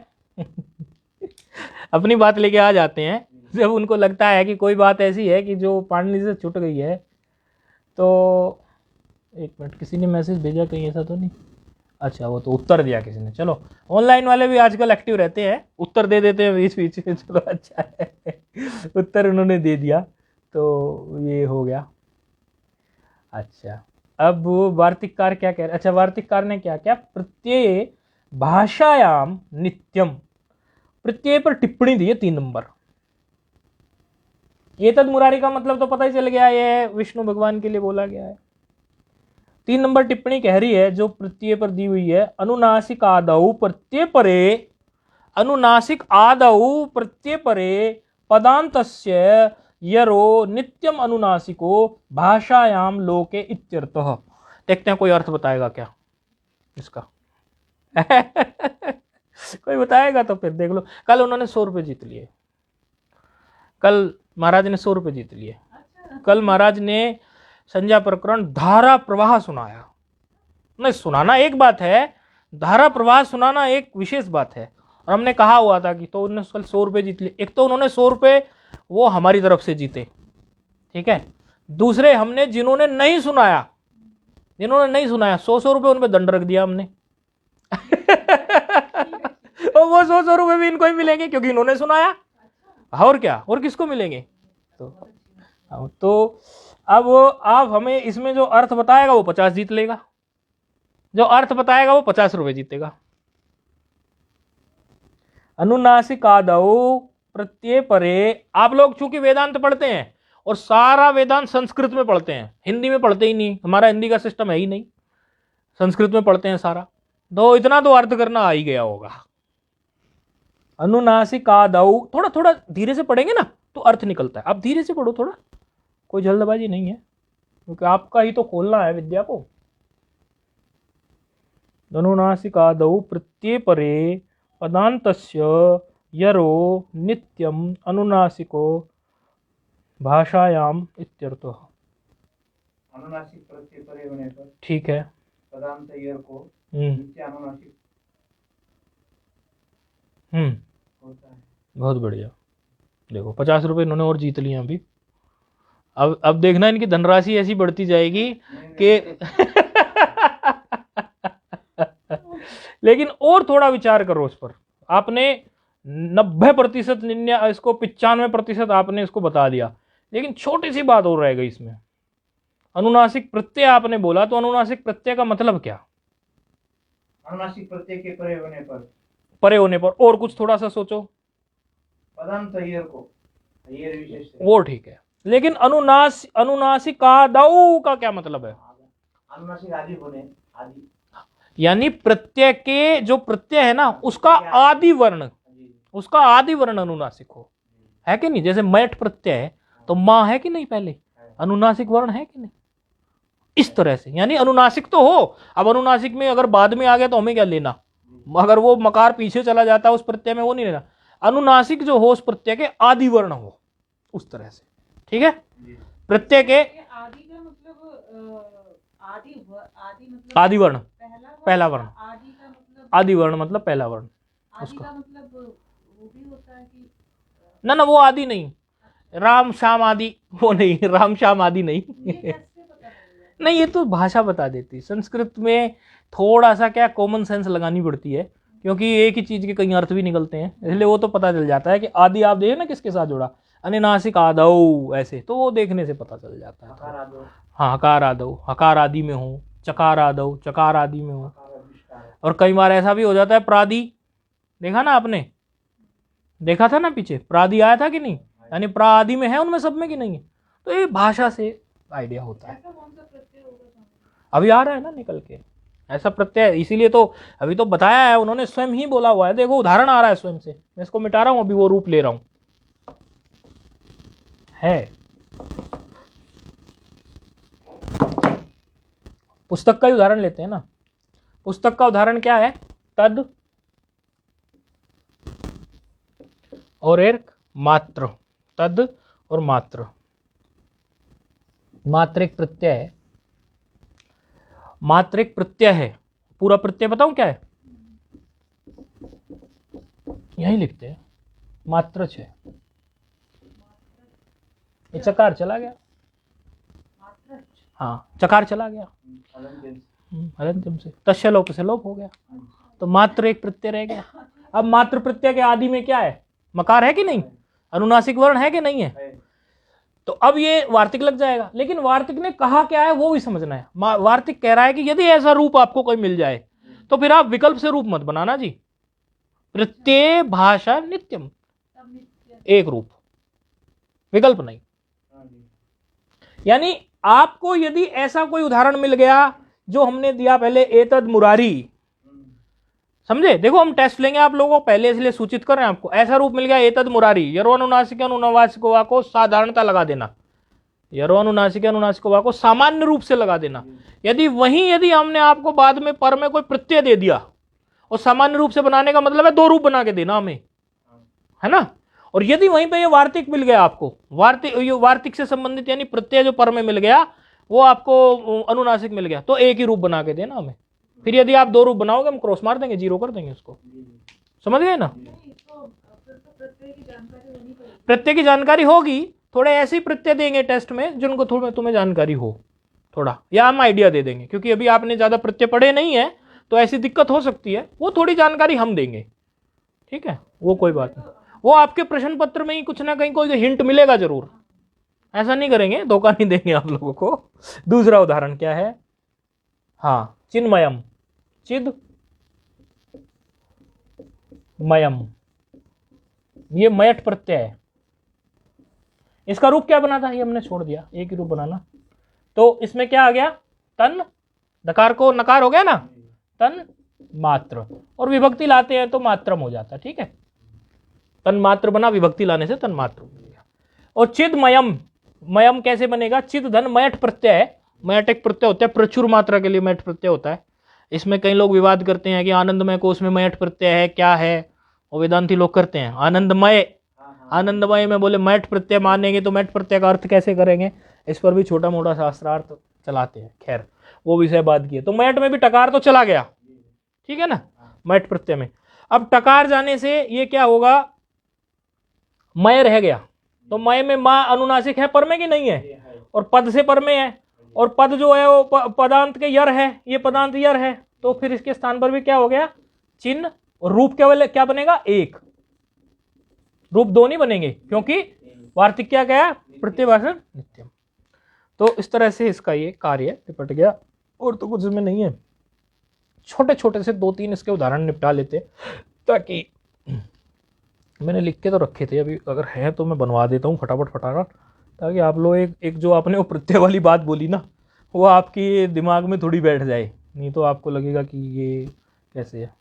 [SPEAKER 1] अपनी बात लेके आ जाते हैं, जब उनको लगता है कि कोई बात ऐसी है कि जो पाणिनि से छूट गई है। तो एक मिनट, किसी ने मैसेज भेजा कहीं, ऐसा तो नहीं? अच्छा, वो तो उत्तर दिया किसी ने। चलो, ऑनलाइन वाले भी आजकल एक्टिव रहते हैं, उत्तर दे देते हैं बीच बीच में, चलो अच्छा है उत्तर उन्होंने दे दिया, तो ये हो गया। अच्छा, अब वार्तिककार क्या कह रहे? अच्छा, वार्तिककार ने क्या क्या, प्रत्यय भाषायाम नित्यम, प्रत्यय पर टिप्पणी दी है 3 नंबर। ये तद मुरारी का मतलब तो पता ही चल गया, ये विष्णु भगवान के लिए बोला गया है। 3 नंबर टिप्पणी कह रही है जो प्रत्यय पर दी हुई है, अनुनासिक आदौ प्रत्यय परे, अनुनासिक आदौ प्रत्यय परे पदांतस्य यरो नित्यम अनुनासिको भाषायाम लोके इत्यर्थः। देखते हैं कोई अर्थ बताएगा क्या? इसका? कोई बताएगा तो फिर देख लो। कल उन्होंने 100 रुपये जीत लिए, कल महाराज ने 100 रुपये जीत लिए। कल महाराज ने संज्ञा प्रकरण धारा प्रवाह सुनाया। नहीं, सुनाना एक बात है, धारा प्रवाह सुनाना एक विशेष बात है। और हमने कहा हुआ था कि तो उन्होंने कल 100 रुपये जीत लिए। एक तो उन्होंने 100 रुपये वो हमारी तरफ से जीते, ठीक है। दूसरे हमने जिन्होंने नहीं सुनाया 100 रुपये उन पर दंड रख दिया हमने। और वो 100 रुपये भी इनको ही मिलेंगे क्योंकि इन्होंने सुनाया, और क्या, और किसको मिलेंगे? तो अब आप हमें इसमें जो अर्थ बताएगा वो 50 जीत लेगा, जो अर्थ बताएगा वो 50 रुपये जीतेगा। अनुनासिकादौ प्रत्यय परे। आप लोग चूंकि वेदांत पढ़ते हैं और सारा वेदांत संस्कृत में पढ़ते हैं, हिंदी में पढ़ते ही नहीं, हमारा हिंदी का सिस्टम है ही नहीं, संस्कृत में पढ़ते हैं सारा, तो इतना तो अर्थ करना आ ही गया होगा। अनुनासिकादौ, थोड़ा थोड़ा धीरे से पढ़ेंगे ना तो अर्थ निकलता है। आप धीरे से पढ़ो थोड़ा, कोई जल्दबाजी नहीं है, क्योंकि आपका ही तो खोलना है विद्या को। अनुनासिकादौ प्रत्यय परे पदान्तस्य यरो नित्यम अनुनासिको भाषायाम इत्यर्थः।
[SPEAKER 3] अनुनासिक प्रत्यय परे होने पर
[SPEAKER 1] ठीक है,
[SPEAKER 3] पदांत यर को नित्य अनुनासिक होता है।
[SPEAKER 1] बहुत बढ़िया। देखो 50 रुपये इन्होंने और जीत लिए अभी। अब देखना इनकी धनराशि ऐसी बढ़ती जाएगी कि लेकिन और थोड़ा विचार करो उस पर। आपने 90% इसको 95% आपने इसको बता दिया, लेकिन छोटी सी बात और रह गई इसमें। अनुनासिक प्रत्यय आपने बोला, तो अनुनासिक प्रत्यय का मतलब क्या?
[SPEAKER 3] अनुनासिक प्रत्यय के परे होने पर,
[SPEAKER 1] परे होने पर, और कुछ थोड़ा सा सोचो।
[SPEAKER 3] पदांत यर को, यर विशेष है।
[SPEAKER 1] वो ठीक है, लेकिन अनुनासिकादौ का क्या मतलब है?
[SPEAKER 3] अनुनासिक आदि होने, आदि
[SPEAKER 1] यानी प्रत्यय के जो प्रत्यय है ना उसका आदि वर्ण, उसका आदि वर्ण अनुनासिक हो, है कि नहीं? जैसे मैट प्रत्यय है तो माँ है कि नहीं, पहले अनुनासिक वर्ण है कि नहीं? इस तरह से यानी अनुनासिक तो हो। अब अनुनासिक में अगर बाद में आ गया तो हमें क्या लेना, अगर वो मकार पीछे चला जाता है उस प्रत्यय में, वो नहीं लेना। अनुनासिक जो हो उस प्रत्यय के आदि वर्ण हो, उस तरह से, ठीक है। प्रत्यय के
[SPEAKER 2] आदि का मतलब
[SPEAKER 1] आदि वर्ण, पहला वर्ण,
[SPEAKER 2] आदि का मतलब
[SPEAKER 1] आदि वर्ण मतलब पहला वर्ण।
[SPEAKER 2] आदि का मतलब वो भी होता है कि
[SPEAKER 1] ना वो आदि नहीं, राम श्याम आदि वो नहीं, राम श्याम आदि नहीं।
[SPEAKER 2] ये कैसे पता चलेगा?
[SPEAKER 1] नहीं, ये तो भाषा बता देती। संस्कृत में थोड़ा सा क्या कॉमन सेंस लगानी पड़ती है, क्योंकि एक ही चीज के कई अर्थ भी निकलते हैं, इसलिए वो तो पता चल जाता है कि आदि आप देखिए ना किसके साथ जुड़ा, अनुनासिक आदौ ऐसे, तो वो देखने से पता चल जाता है।
[SPEAKER 3] हकार आदो,
[SPEAKER 1] हाँ, हकार आदौ, हकार आदि में हो, चकार आदौ, चकार आदि में हो।
[SPEAKER 3] हकार अभिष्कार।
[SPEAKER 1] और कई बार ऐसा भी हो जाता है प्रादि, देखा ना आपने, देखा था ना पीछे, प्रादि आया था कि नहीं, यानी प्रादि में है उनमें सब में कि नहीं है। तो ये भाषा से आइडिया होता है।
[SPEAKER 2] ऐसा कौन सा प्रत्यय होगा स्वामी?
[SPEAKER 1] अभी आ रहा है ना निकल के ऐसा प्रत्यय, इसीलिए तो अभी तो बताया है उन्होंने, स्वयं ही बोला हुआ है। देखो उदाहरण आ रहा है स्वयं से, मैं इसको मिटा रहा हूं, अभी वो रूप ले रहा हूं है। पुस्तक का ही उदाहरण लेते हैं ना। पुस्तक का उदाहरण क्या है? तद और एक मात्र, तद और मात्र। मात्र एक प्रत्यय है, मात्र एक प्रत्यय है। पूरा प्रत्यय बताऊं क्या है? यही लिखते हैं मात्र छे। ये चकार चला गया, हाँ चकार चला गया, हलंत्यम से तस्य लोप से लोप हो गया, तो मात्र एक प्रत्यय रह गया। अब मात्र प्रत्यय के आदि में क्या है? मकार है कि नहीं? अनुनासिक वर्ण है कि नहीं है? तो अब ये वार्तिक लग जाएगा। लेकिन वार्तिक ने कहा क्या है वो भी समझना है। वार्तिक कह रहा है कि यदि ऐसा रूप आपको कोई मिल जाए तो फिर आप विकल्प से रूप मत बनाना जी। प्रत्यय भाषा नित्यम, एक रूप, विकल्प नहीं। यानी आपको यदि ऐसा कोई उदाहरण मिल गया जो हमने दिया पहले, एतद मुरारी, समझे? देखो हम टेस्ट लेंगे आप लोगों को पहले, इसलिए सूचित कर रहे हैं आपको। ऐसा रूप मिल गया एतद मुरारी, यरो अनुनासिक अनुनासिक को साधारणता लगा देना, यरो अनुनासिक अनुनासिको वा को सामान्य रूप से लगा देना। यदि हमने आपको बाद में पर में कोई प्रत्यय दे दिया, और सामान्य रूप से बनाने का मतलब है दो रूप बना के देना हमें, है ना। और यदि वहीं पे ये वार्तिक मिल गया आपको, वार्तिक से संबंधित यानी प्रत्यय जो पर में मिल गया वो आपको अनुनासिक मिल गया, तो एक ही रूप बना के देना हमें। फिर यदि आप दो रूप बनाओगे हम क्रॉस मार देंगे, जीरो कर देंगे उसको। समझ गए ना।
[SPEAKER 2] नहीं तो फिर तो प्रत्यय की जानकारी होनी पड़ेगी।
[SPEAKER 1] प्रत्यय की जानकारी होगी, थोड़े ऐसे ही प्रत्यय देंगे टेस्ट में जिनको थोड़ा तुम्हें जानकारी हो थोड़ा, या हम आइडिया दे देंगे, क्योंकि अभी आपने ज्यादा प्रत्यय पढ़े नहीं है तो ऐसी दिक्कत हो सकती है, वो थोड़ी जानकारी हम देंगे, ठीक है, वो कोई बात नहीं। वो आपके प्रश्न पत्र में ही कुछ ना कहीं कोई हिंट मिलेगा जरूर, ऐसा नहीं करेंगे, धोखा नहीं देंगे आप लोगों को। दूसरा उदाहरण क्या है, हाँ, चिन्मयम, चिद मयम, ये मयट प्रत्यय है। इसका रूप क्या बना था, ये हमने छोड़ दिया, एक ही रूप बनाना। तो इसमें क्या आ गया, तन, दकार को नकार हो गया ना, तन मात्र, और विभक्ति लाते हैं तो मात्रम हो जाता है, ठीक है। तन मात्र बना, विभक्ति लाने से तन मात्र हो गया। और चिद मयम, मयम कैसे बनेगा, चिद धन मयट प्रत्यय है। मयट एक प्रत्यय होता है, प्रचुर मात्रा के लिए मयट प्रत्यय होता है। इसमें कई लोग विवाद करते हैं कि आनंदमय कोश में मयट प्रत्यय है, क्या है, और वेदांती लोग करते हैं आनंदमय, आनंदमय में बोले मयट प्रत्यय मानेंगे तो मयट प्रत्यय का अर्थ कैसे करेंगे, इस पर भी छोटा मोटा शास्त्रार्थ चलाते हैं, खैर वो विषय बात की है। तो मयट में भी टकार तो चला गया, ठीक है ना, मयट प्रत्यय में। अब टकार जाने से ये क्या होगा, मय रह गया, तो मय में मां अनुनासिक है पर में कि नहीं है, और पद से पर में है, और पद जो है वो पदांत के यर है, ये पदांत यर है, तो फिर इसके स्थान पर भी क्या हो गया, चिन्ह, और रूप केवल क्या बनेगा, एक, रूप दो नहीं बनेंगे, क्योंकि वार्तिक क्या गया, प्रत्ययभाषण नित्यम। तो इस तरह से इसका ये कार्य निपट गया, और तो कुछ इसमें नहीं है। छोटे छोटे से दो तीन इसके उदाहरण निपटा लेते, ताकि मैंने लिख के तो रखे थे, अभी अगर है तो मैं बनवा देता हूँ फटाफट, ताकि आप लोग एक जो आपने वो प्रत्यय वाली बात बोली ना, वो आपके दिमाग में थोड़ी बैठ जाए, नहीं तो आपको लगेगा कि ये कैसे है।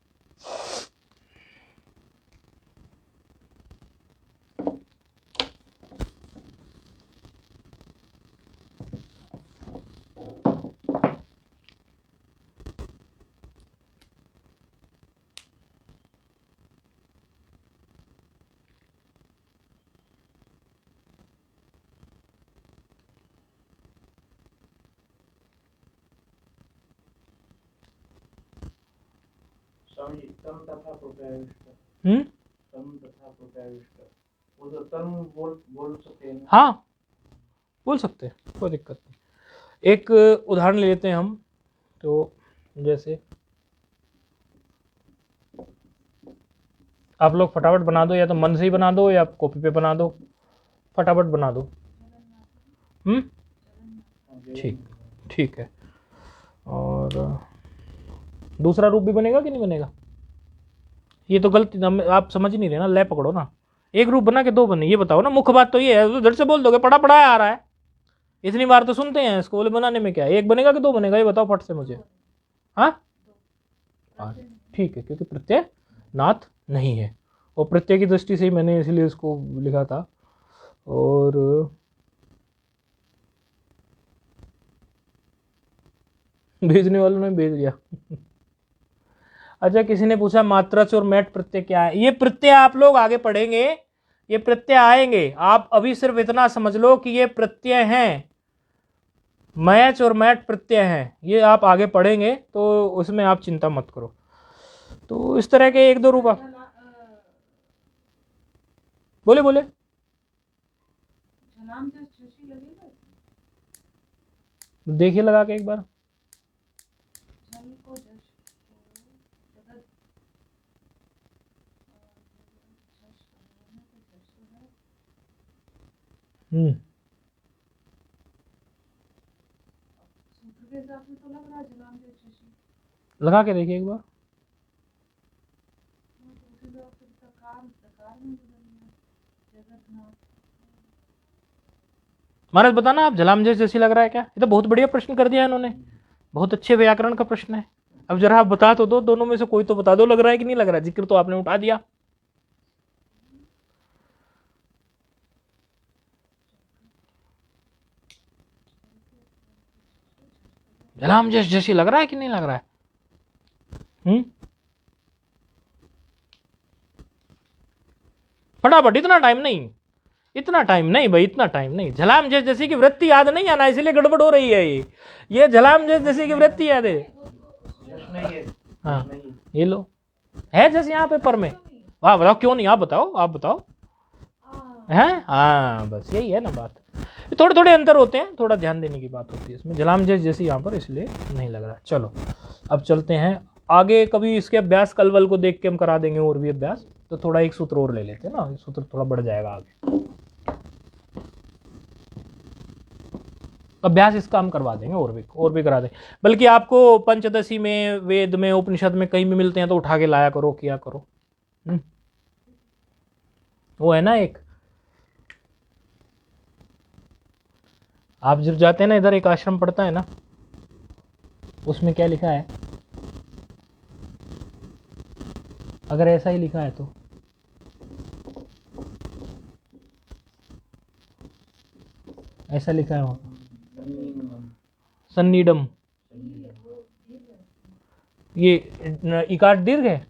[SPEAKER 3] स्वामी जी, तम तथा प्रत्याविष्ट,
[SPEAKER 1] हम्म,
[SPEAKER 3] तम तथा प्रत्याविष्ट, वो तो तम बोल सकते हैं।
[SPEAKER 1] हाँ बोल सकते हैं, कोई दिक्कत नहीं। एक उदाहरण ले लेते हैं हम, तो जैसे आप लोग फटाफट बना दो, या तो मन से ही बना दो या कॉपी पे बना दो, फटाफट बना दो। ठीक, ठीक है। और दूसरा रूप भी बनेगा कि नहीं बनेगा, ये तो गलती, आप समझ ही नहीं रहे ना, ले पकड़ो ना, एक रूप बना के दो बने, ये बताओ ना। मुख्य बात तो ये है, उधर से बोल दोगे पढ़ा पढ़ाया आ रहा है, इतनी बार तो सुनते हैं इसको, बोले बनाने में क्या है, एक बनेगा कि दो बनेगा, ये बताओ फट से मुझे। हाँ, ठीक है, क्योंकि प्रत्यय नाथ नहीं है, और प्रत्यय की दृष्टि से ही मैंने इसलिए इसको लिखा था। और भेजने वालों ने भेज दिया। अच्छा, किसी ने पूछा मात्रच और मैट प्रत्यय क्या है। ये प्रत्यय आप लोग आगे पढ़ेंगे, ये प्रत्यय आएंगे, आप अभी सिर्फ इतना समझ लो कि ये प्रत्यय हैं, मैच और मैट प्रत्यय हैं, ये आप आगे पढ़ेंगे तो उसमें आप चिंता मत करो। तो इस तरह के एक दो रूप बोले बोले
[SPEAKER 2] झलाम जो शशि लगेगा,
[SPEAKER 1] देखिए लगा के एक बार।
[SPEAKER 2] झल को जश जगत जश है, सूत्र के हिसाब से तो लग रहा है झलाम जो शशि,
[SPEAKER 1] लगा के देखिए एक बार।
[SPEAKER 2] उसी तरह फिर तकार में बदलना, जगतनाथ।
[SPEAKER 1] महाराज बताना आप, झलाम जैसी लग रहा है क्या। ये तो बहुत बढ़िया प्रश्न कर दिया इन्होंने, बहुत अच्छे व्याकरण का प्रश्न है। अब जरा आप बता तो दो, दोनों में से कोई तो बता दो, लग रहा है कि नहीं लग रहा है। जिक्र तो आपने उठा दिया। झलाम जैसी लग रहा है कि नहीं लग रहा है? फटाफट, इतना टाइम नहीं, इतना टाइम नहीं भाई, इतना टाइम नहीं। झलाम जैसी की वृत्ति याद नहीं आना, इसलिए गड़बड़ हो रही है ये झलाम जैसी की वृत्ति याद है।
[SPEAKER 3] जश नहीं है,
[SPEAKER 1] हाँ
[SPEAKER 3] जश नहीं।
[SPEAKER 1] ये लो, है जैसे यहाँ पेपर में। वाह बताओ क्यों नहीं, आप बताओ, आप बताओ। हैं? हाँ बस यही है ना बात। थोड़े थोड़े अंतर होते हैं, थोड़ा ध्यान देने की बात होती है इसमें। झलाम जैसी यहाँ पर इसलिए नहीं लग रहा। चलो अब चलते हैं आगे। कभी इसके अभ्यास कल वल को देख के हम करा देंगे और भी अभ्यास। तो थोड़ा एक सूत्र और ले लेते हैं ना, सूत्र थोड़ा बढ़ जाएगा आगे। अभ्यास इसका हम करवा देंगे और भी करा देंगे। बल्कि आपको पंचदशी में, वेद में, उपनिषद में कहीं भी मिलते हैं तो उठा के लाया करो, किया करो। वो है ना एक, आप जब जाते हैं ना इधर, एक आश्रम पड़ता है ना, उसमें क्या लिखा है? अगर ऐसा ही लिखा है तो ऐसा लिखा है वहां, सन्नीडम। ये इकार दीर्घ है।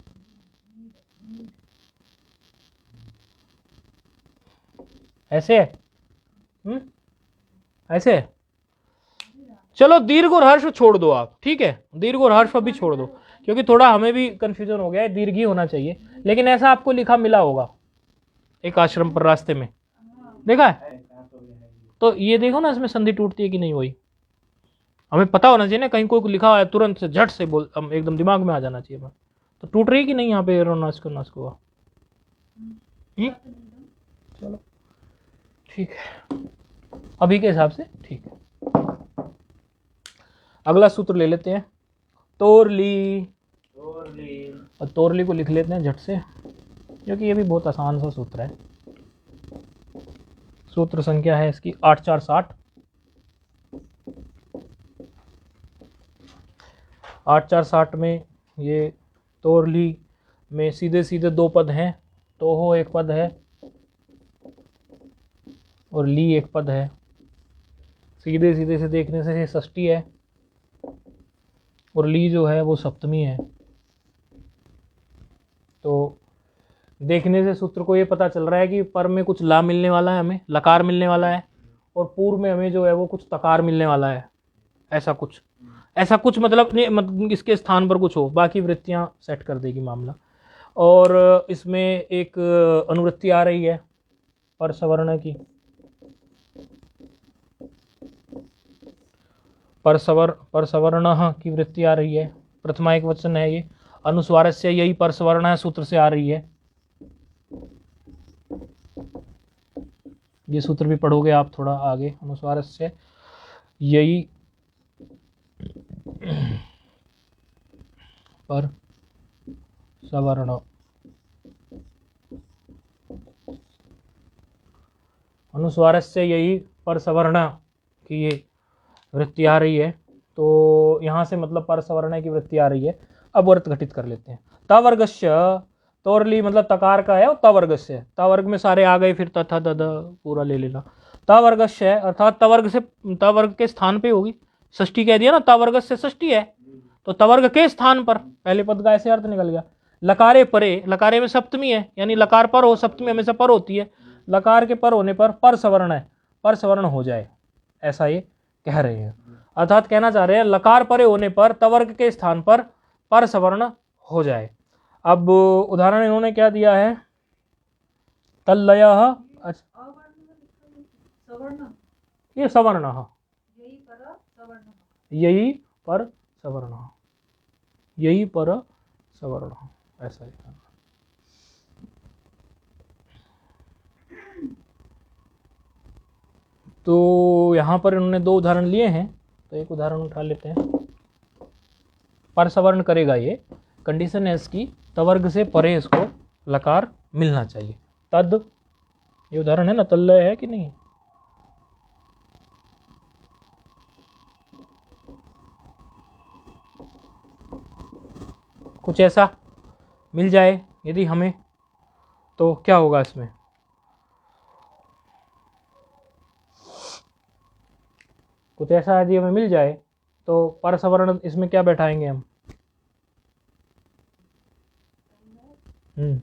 [SPEAKER 1] ऐसे है, ऐसे है। चलो दीर्घ और हर्ष छोड़ दो आप, ठीक है, दीर्घ और हर्ष अभी छोड़ दो, क्योंकि थोड़ा हमें भी कंफ्यूजन हो गया है। दीर्घ ही होना चाहिए, लेकिन ऐसा आपको लिखा मिला होगा एक आश्रम पर रास्ते में, देखा है? तो ये देखो ना, इसमें संधि टूटती है कि नहीं, वही हमें पता होना चाहिए ना। कहीं कोई लिखा हुआ है तुरंत से झट से बोल, एकदम दिमाग में आ जाना चाहिए। तो टूट रही कि नहीं यहाँ पे एरोनास्को नास्को? चलो ठीक है, अभी के हिसाब से ठीक है। अगला सूत्र ले लेते हैं, तोरली। और तोरली को लिख लेते हैं झट से, क्योंकि ये भी बहुत आसान सा सूत्र है। सूत्र संख्या है इसकी 8460। 8460 में ये तोरली में सीधे सीधे दो पद हैं। तोहो एक पद है और ली एक पद है। सीधे सीधे से देखने से ये षष्ठी है और ली जो है वो सप्तमी है। तो देखने से सूत्र को ये पता चल रहा है कि पर में कुछ ला मिलने वाला है, हमें लकार मिलने वाला है, और पूर्व में हमें जो है वो कुछ तकार मिलने वाला है। ऐसा कुछ मतलब इसके स्थान पर कुछ हो, बाकी वृत्तियां सेट कर देगी मामला। और इसमें एक अनुवृत्ति आ रही है पर सवर्ण की, पर सवर्ण की वृत्ति आ रही है। प्रथमा एक वचन है ये, अनुस्वार से यही पर सवर्ण है सूत्र से आ रही है। ये सूत्र भी पढ़ोगे आप थोड़ा आगे, अनुस्वार से यही पर सवर्ण, अनुस्वार से यही पर सवर्ण की ये वृत्ति आ रही है। तो यहाँ से मतलब पर सवर्ण की वृत्ति आ रही है। अब वर्त घटित कर लेते हैं। तवर्गस्य, तोरली मतलब तकार का है, और तवर्गस्य, तवर्ग में सारे आ गए, फिर तथा तद पूरा ले लेना। तवर्गस्य अर्थात तवर्ग से, तवर्ग के स्थान पे होगी। षष्ठी कह दिया ना, तवर्गस्य षष्ठी है, तो तवर्ग के स्थान पर पहले पद का ऐसे अर्थ निकल गया। लकारे परे, लकारे में सप्तमी है, यानी लकार पर हो, सप्तमी हमेशा पर होती है। लकार के पर होने पर सवर्ण है, पर सवर्ण हो जाए, ऐसा ये कह रहे हैं। अर्थात कहना चाह रहे हैं लकार परे होने पर तवर्ग के स्थान पर सवर्ण हो जाए। अब उदाहरण इन्होंने क्या दिया है, तल्लयः, ये सवर्ण, यही पर सवर्ण, यही पर सवर्ण, ऐसा है। तो यहाँ पर इन्होंने दो उदाहरण लिए हैं, तो एक उदाहरण उठा लेते हैं। पर सवर्ण करेगा ये, कंडीशन है इसकी तवर्ग से परे इसको लकार मिलना चाहिए। तद, ये उदाहरण है ना, तल्लय है कि नहीं? कुछ ऐसा मिल जाए यदि हमें, तो क्या होगा इसमें? कुछ ऐसा यदि हमें मिल जाए तो परसवर्ण इसमें क्या बैठाएंगे हम? हम्म,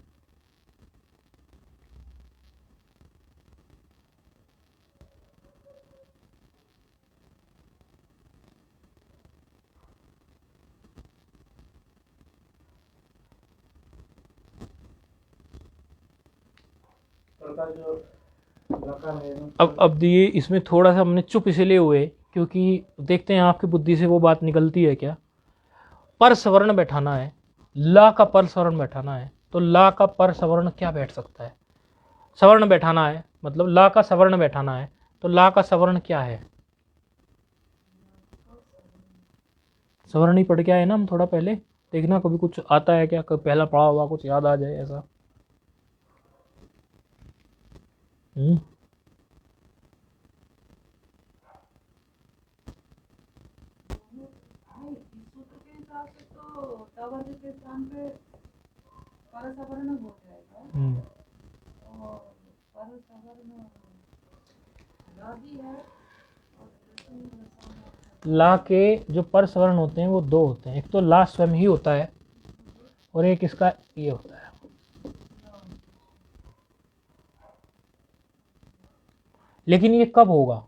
[SPEAKER 3] प्रकार जो लकार है ना,
[SPEAKER 1] अब ये इसमें थोड़ा सा हमने चुप इसलिए हुए क्योंकि देखते हैं आपकी बुद्धि से वो बात निकलती है क्या। पर सवर्ण बैठाना है, ला का पर सवर्ण बैठाना है, तो ला का पर सवर्ण क्या बैठ सकता है? सवर्ण बैठाना है, मतलब ला का सवर्ण बैठाना है, तो ला का सवर्ण क्या है? सवर्ण ही पढ़ के आए ना हम थोड़ा पहले, देखना कभी कुछ आता है क्या, कभी पहला पढ़ा हुआ कुछ याद आ जाए ऐसा।
[SPEAKER 2] नहीं, इस सूत्र के हिसाब से तो तवर्ग के स्थान पे परसवर्ण हो जाएगा और परसवर्ण ला भी है और
[SPEAKER 1] ला के जो पर सवर्ण होते हैं वो दो होते हैं, एक तो ला स्वयं ही होता है और एक इसका ये होता है। लेकिन ये कब होगा,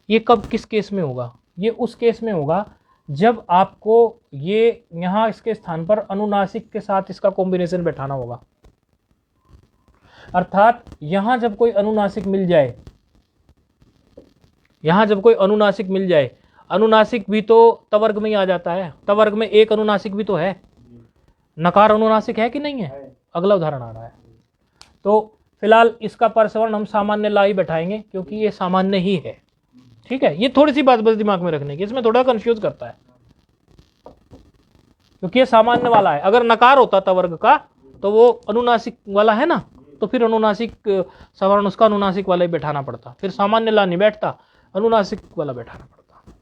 [SPEAKER 1] ये कब किस केस में होगा? ये उस केस में होगा जब आपको ये यहां इसके स्थान पर अनुनासिक के साथ इसका कॉम्बिनेशन बैठाना होगा। अर्थात यहां जब कोई अनुनासिक मिल जाए, यहां जब कोई अनुनासिक मिल जाए, अनुनासिक भी तो तवर्ग में ही आ जाता है, तवर्ग में एक अनुनासिक भी तो है, नकार अनुनासिक है कि नहीं है? अगला उदाहरण आ रहा है, तो फिलहाल इसका परसवर्ण हम सामान्य ला ही बैठाएंगे क्योंकि ये सामान्य ही है। ठीक है, ये थोड़ी सी बात बस दिमाग में रखने की, इसमें थोड़ा कंफ्यूज करता है क्योंकि ये सामान्य वाला है। अगर नकार होता तवर्ग का तो वो अनुनासिक वाला है ना, तो फिर अनुनासिक सवर्ण उसका अनुनासिक वाला ही बैठाना पड़ता, फिर सामान्य ला नहीं बैठता, अनुनासिक वाला बैठाना पड़ता।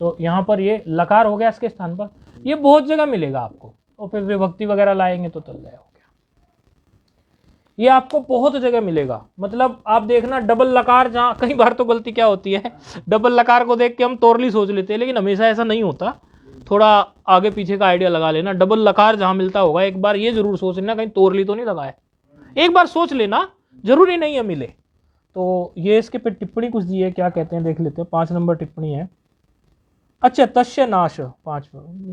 [SPEAKER 1] तो यहां पर ये लकार हो गया इसके स्थान पर, ये बहुत जगह मिलेगा आपको, और फिर विभक्ति वगैरह लाएंगे तो चल जाए, हो गया। ये आपको बहुत जगह मिलेगा, मतलब आप देखना डबल लकार, जहां कई बार तो गलती क्या होती है, डबल लकार को देख के हम तोरली सोच लेते हैं, लेकिन हमेशा ऐसा नहीं होता, थोड़ा आगे पीछे का आइडिया लगा लेना। डबल लकार जहां मिलता होगा एक बार ये जरूर सोच लेना कहीं तोरली तो नहीं लगाए, एक बार सोच लेना, जरूरी नहीं है मिले। तो ये इसके पे टिप्पणी कुछ दी है, क्या कहते हैं देख लेते हैं। 5 नंबर टिप्पणी है, अच्छा तस्य नाश, 5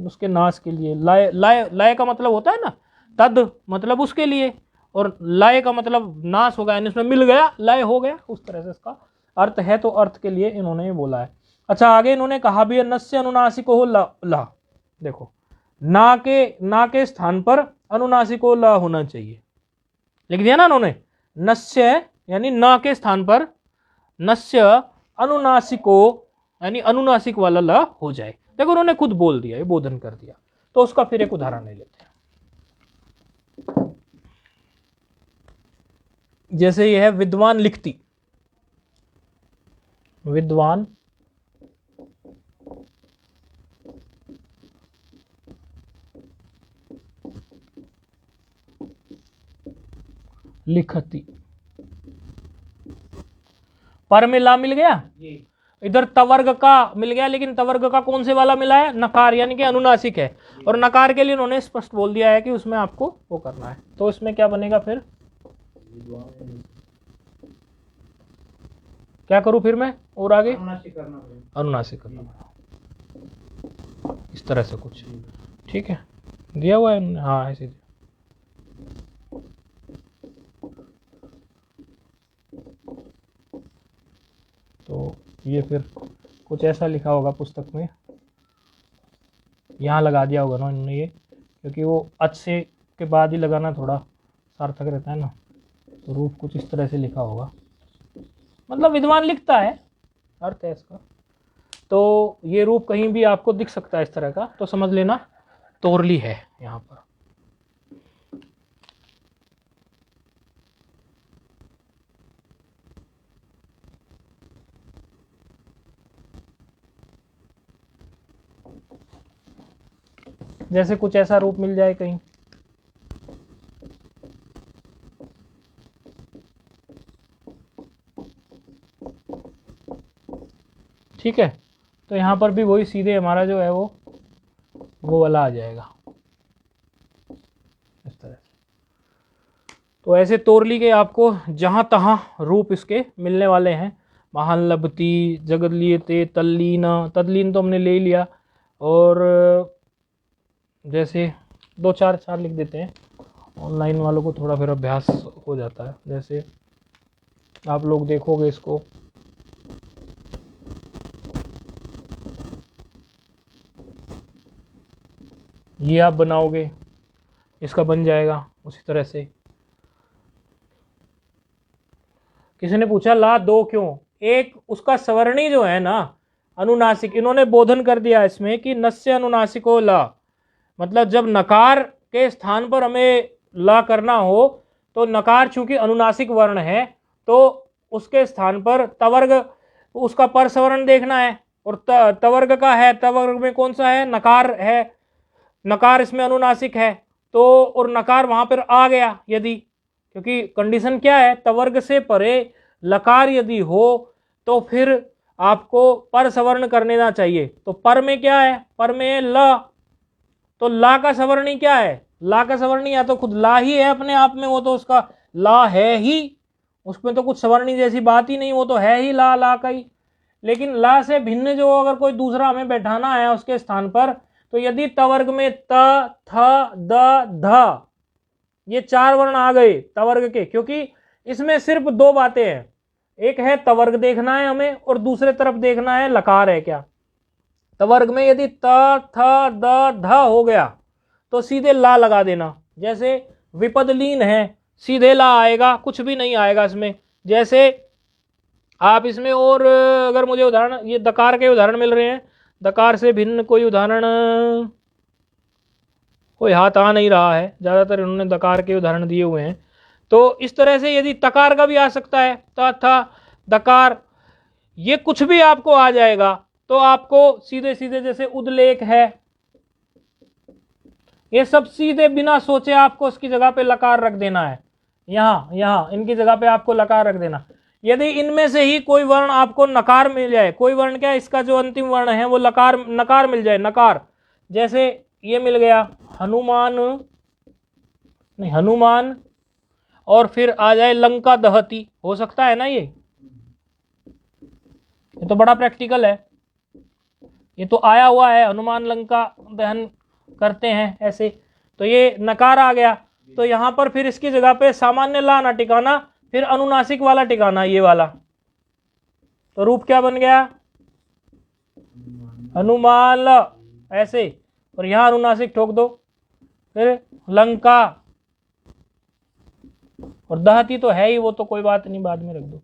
[SPEAKER 1] उसके नाश के लिए, लय लय लय का मतलब होता है ना, तद मतलब उसके लिए, और लय का मतलब नाश हो गया, यानी इसमें मिल गया, लय हो गया, उस तरह से इसका अर्थ है, तो अर्थ के लिए इन्होंने ये बोला है। अच्छा आगे इन्होंने कहा भी नस्य अनुनासिको हो ला, देखो ना के स्थान पर अनुनासिको ला होना चाहिए, लिख दिया ना उन्होंने, नस्य यानी ना के स्थान पर नस्य अनुनासिको यानी अनुनासिक वाला ला हो जाए। देखो उन्होंने खुद बोल दिया, ये बोधन कर दिया, तो उसका फिर एक उदाहरण ले लेते हैं। जैसे यह है विद्वान लिखती, विद्वान लिखती, पर में ला मिल गया, इधर तवर्ग का मिल गया, लेकिन तवर्ग का कौन से वाला मिला है? नकार, यानी कि अनुनासिक है, और नकार के लिए उन्होंने स्पष्ट बोल दिया है कि उसमें आपको वो करना है। तो इसमें क्या बनेगा फिर, क्या करूं फिर मैं और आगे? अनुनासिक करना पड़ा, इस तरह से कुछ, ठीक है, दिया हुआ है, हाँ ऐसे दिया। तो ये फिर कुछ ऐसा लिखा होगा पुस्तक में, यहाँ लगा दिया होगा ना इन्होंने ये, क्योंकि वो अच्छे के बाद ही लगाना थोड़ा सार्थक रहता है ना, तो रूप कुछ इस तरह से लिखा होगा, मतलब विद्वान लिखता है अर्थ है इसका। तो ये रूप कहीं भी आपको दिख सकता है इस तरह का, तो समझ लेना तोरली है यहाँ पर। जैसे कुछ ऐसा रूप मिल जाए कहीं, ठीक है। तो यहाँ पर भी वही सीधे हमारा जो है वो वाला आ जाएगा इस तरह से। तो ऐसे तोरली के आपको जहाँ तहाँ रूप इसके मिलने वाले हैं। महान लभती, जगदलीयते, तल्लीन, तल्लीन तो हमने ले ही लिया। और जैसे 2-4 लिख देते हैं, ऑनलाइन वालों को थोड़ा फिर अभ्यास हो जाता है। जैसे आप लोग देखोगे इसको, ये आप बनाओगे, इसका बन जाएगा उसी तरह से। किसी ने पूछा ला दो क्यों? एक उसका सवर्णी जो है ना अनुनासिक, इन्होंने बोधन कर दिया इसमें कि नस्य अनुनासिको ला, मतलब जब नकार के स्थान पर हमें ला करना हो तो नकार चूंकि अनुनासिक वर्ण है तो उसके स्थान पर तवर्ग, उसका पर सवर्ण देखना है। और तवर्ग का है, तवर्ग में कौन सा है? नकार है। नकार इसमें अनुनासिक है तो, और नकार वहां पर आ गया यदि, क्योंकि कंडीशन क्या है, तवर्ग से परे लकार यदि हो तो फिर आपको पर सवर्ण कर लेना चाहिए। तो पर में क्या है? पर में ल, तो ला का सवर्णी क्या है? ला का सवर्णी या तो खुद ला ही है अपने आप में, वो तो उसका ला है ही, उसमें तो कुछ सवर्णी जैसी बात ही नहीं, वो तो है ही ला, ला का ही। लेकिन ला से भिन्न जो अगर कोई दूसरा हमें बैठाना है उसके स्थान पर, तो यदि तवर्ग में त, थ, द, ध, ये 4 वर्ण आ गए तवर्ग के, क्योंकि इसमें सिर्फ 2 बातें हैं, एक है तवर्ग देखना है हमें और दूसरे तरफ देखना है लकार है क्या। तवर्ग में यदि त, थ, द, ध हो गया तो सीधे ला लगा देना। जैसे विपदलीन है, सीधे ला आएगा, कुछ भी नहीं आएगा इसमें। जैसे आप इसमें और अगर मुझे उदाहरण, ये दकार के उदाहरण मिल रहे हैं, दकार से भिन्न कोई उदाहरण कोई हाथ आ नहीं रहा है, ज़्यादातर इन्होंने दकार के उदाहरण दिए हुए हैं। तो इस तरह से यदि तकार का भी आ सकता है, त, थ, दकार, ये कुछ भी आपको आ जाएगा तो आपको सीधे सीधे, जैसे उद्लेख है, ये सब सीधे बिना सोचे आपको उसकी जगह पे लकार रख देना है। यहाँ इनकी जगह पे आपको लकार रख देना। यदि इनमें से ही कोई वर्ण आपको नकार मिल जाए, कोई वर्ण क्या, इसका जो अंतिम वर्ण है वो लकार, नकार मिल जाए, नकार, जैसे ये मिल गया हनुमान, नहीं हनुमान, और फिर आ जाए लंका दहती, हो सकता है ना? ये तो बड़ा प्रैक्टिकल है, ये तो आया हुआ है, हनुमान लंका दहन करते हैं ऐसे, तो ये नकार आ गया। तो यहाँ पर फिर इसकी जगह पे सामान्य ला ना टिकाना, फिर अनुनासिक वाला टिकाना, ये वाला। तो रूप क्या बन गया? हनुमान ऐसे, और यहाँ अनुनासिक ठोक दो, फिर लंका, और दहती तो है ही, वो तो कोई बात नहीं, बाद में रख दो।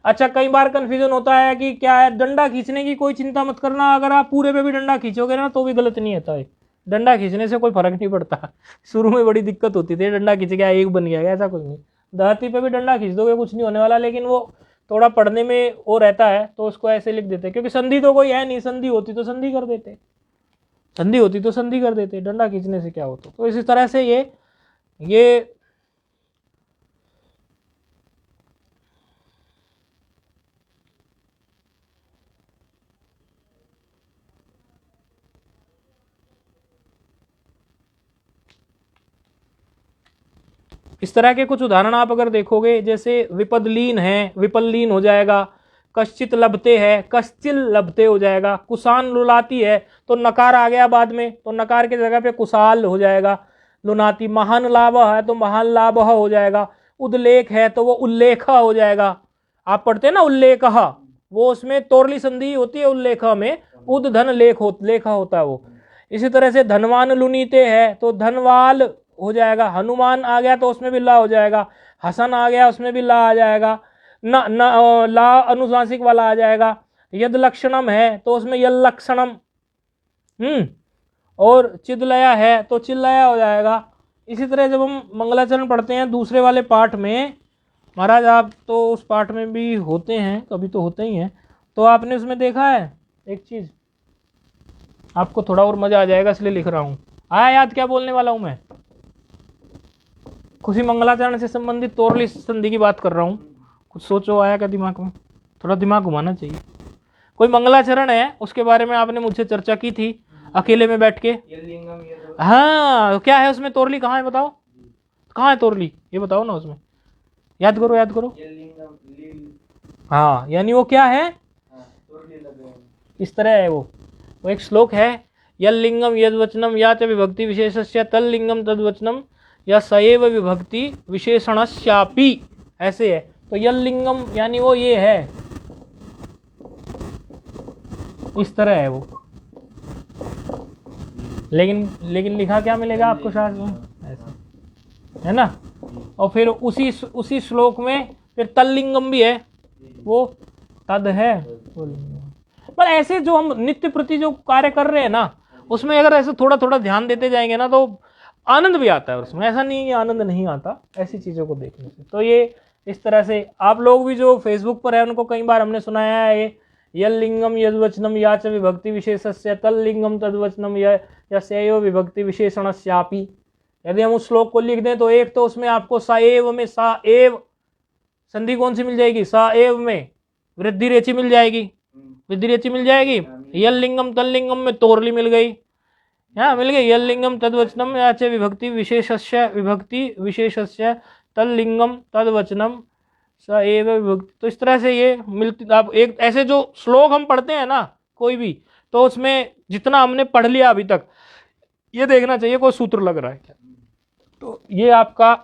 [SPEAKER 1] अच्छा, कई बार कंफ्यूजन होता है कि क्या है, डंडा खींचने की कोई चिंता मत करना, अगर आप पूरे पे भी डंडा खींचोगे ना तो भी गलत नहीं होता है। डंडा खींचने से कोई फर्क नहीं पड़ता। शुरू में बड़ी दिक्कत होती थी, डंडा खींच गया एक बन गया, ऐसा कुछ नहीं। दहती पे भी डंडा खींच दोगे कुछ नहीं होने वाला, लेकिन वो थोड़ा पढ़ने में वो रहता है तो उसको ऐसे लिख देते, क्योंकि संधि तो कोई है नहीं, संधि होती तो संधि कर देते, संधि होती तो संधि कर देते, डंडा खींचने से क्या होता। तो इसी तरह से ये इस तरह के कुछ उदाहरण आप अगर देखोगे, जैसे विपदलीन है, विपल्लीन हो जाएगा, कश्चित लभते है, कश्चिल लभते हो जाएगा, कुसान लुलाती है तो नकार आ गया बाद में, तो नकार की जगह पे कुशाल हो जाएगा, लुनाती। महान लाभ है तो महान लाभ हो जाएगा। उद्लेख है तो वो उल्लेख हो जाएगा। आप पढ़ते हैं ना उल्लेख, वो उसमें तोरली संधि होती है, उल्लेख में उद धन लेखा होता है वो। इसी तरह से धनवान लुनीते है तो धनवाल हो जाएगा। हनुमान आ गया तो उसमें भी ला हो जाएगा। हसन आ गया उसमें भी ला आ जाएगा। न ला अनुनासिक वाला आ जाएगा। यद लक्षणम है तो उसमें यल लक्षणम, और चिदलया है तो चिल्लया हो जाएगा। इसी तरह जब हम मंगलाचरण पढ़ते हैं दूसरे वाले पाठ में, महाराज आप तो उस पाठ में भी होते हैं, कभी तो होते ही हैं, तो आपने उसमें देखा है एक चीज, आपको थोड़ा और मजा आ जाएगा इसलिए लिख रहा हूं। आया याद क्या बोलने वाला हूं मैं? खुशी मंगलाचरण से संबंधित तोरली संधि की बात कर रहा हूं। कुछ सोचो, आया क्या दिमाग में? थोड़ा दिमाग घुमाना चाहिए। कोई मंगलाचरण है, उसके बारे में आपने मुझसे चर्चा की थी अकेले में बैठ के।
[SPEAKER 3] ये लिंगम ये तो
[SPEAKER 1] हाँ, क्या है उसमें? तोरली कहाँ है बताओ, कहाँ है तोरली, ये बताओ ना उसमें, याद करो याद करो।
[SPEAKER 3] ये लिंगम लील
[SPEAKER 1] हाँ, यानी वो क्या है,
[SPEAKER 3] तोरली लगे हैं।
[SPEAKER 1] इस तरह है वो एक श्लोक है, यल लिंगम यद वचनम या च विभक्ति विशेषस्य तल लिंगम तद वचनम या सएव विभक्ति विशेषणस्यापि, ऐसे है। तो यल लिंगम यानी वो ये है, इस तरह है वो, लेकिन लिखा क्या मिलेगा आपको शास्त्र में, ऐसे है ना। और फिर उसी श्लोक में फिर तल्लिंगम भी है, वो तद है वो लिंगम। पर ऐसे जो हम नित्य प्रति जो कार्य कर रहे हैं ना, उसमें अगर ऐसे थोड़ा थोड़ा ध्यान देते जाएंगे ना तो आनंद भी आता है उसमें, ऐसा नहीं है आनंद नहीं आता ऐसी चीजों को देखने से। तो ये इस तरह से आप लोग भी जो फेसबुक पर है उनको कई बार हमने सुनाया है, ये यल लिंगम यद वचनम या च विभक्ति विशेषस्य तल लिंगम तद वचनम या सेयो विभक्ति विशेषणस्यापि। यदि हम उस श्लोक को लिख दें तो एक तो उसमें आपको सा एव में सा एव संधि कौन सी मिल जाएगी, सा एव में वृद्धि रेचि मिल जाएगी, वृद्धि रेचि मिल जाएगी। यल लिंगम तल लिंगम में तोरली मिल गई, यहाँ मिल गई यल लिंगम तद वचनम या च विभक्ति विशेषस्य तल लिंगम तद वचनम स एव विभक्ति। तो इस तरह से ये मिलती, आप एक ऐसे जो श्लोक हम पढ़ते हैं ना कोई भी, तो उसमें जितना हमने पढ़ लिया अभी तक, ये देखना चाहिए कोई सूत्र लग रहा है क्या। तो ये आपका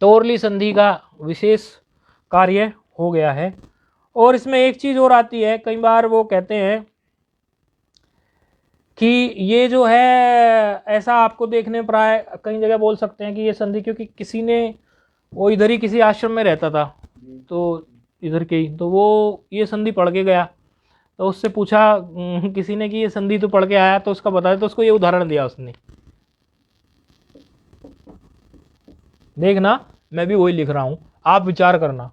[SPEAKER 1] तोरली संधि का विशेष कार्य हो गया है। और इसमें एक चीज और आती है, कई बार वो कहते हैं कि ये जो है ऐसा आपको देखने प्राय कई जगह बोल सकते हैं कि ये संधि, क्योंकि किसी ने वो इधर ही किसी आश्रम में रहता था, तो इधर के ही, तो वो ये संधि पढ़ के गया, तो उससे पूछा किसी ने कि ये संधि तो पढ़ के आया, तो उसका बताया, तो उसको ये उदाहरण दिया उसने। देखना मैं भी वही लिख रहा हूं, आप विचार करना,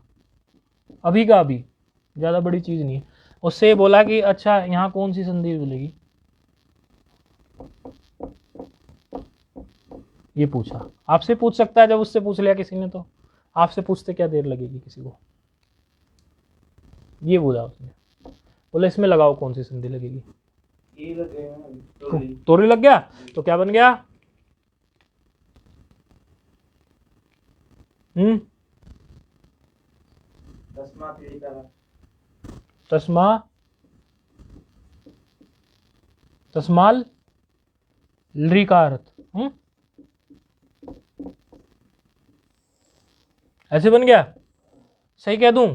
[SPEAKER 1] अभी का अभी, ज्यादा बड़ी चीज नहीं है। उससे बोला कि अच्छा यहाँ कौन सी संधि मिलेगी, ये पूछा। आपसे पूछ सकता है, जब उससे पूछ लिया किसी ने तो आपसे पूछते क्या देर लगेगी किसी को। ये बोला उसने, बोले इसमें लगाओ कौन सी संधि लगेगी,
[SPEAKER 3] ये लगे हैं तोरली।
[SPEAKER 1] तोरली लग गया, तो क्या बन गया,
[SPEAKER 3] दसमा पीढ़ी का
[SPEAKER 1] तस्मा तस्माल लरी का अर्थ ऐसे बन गया, सही कह दूं?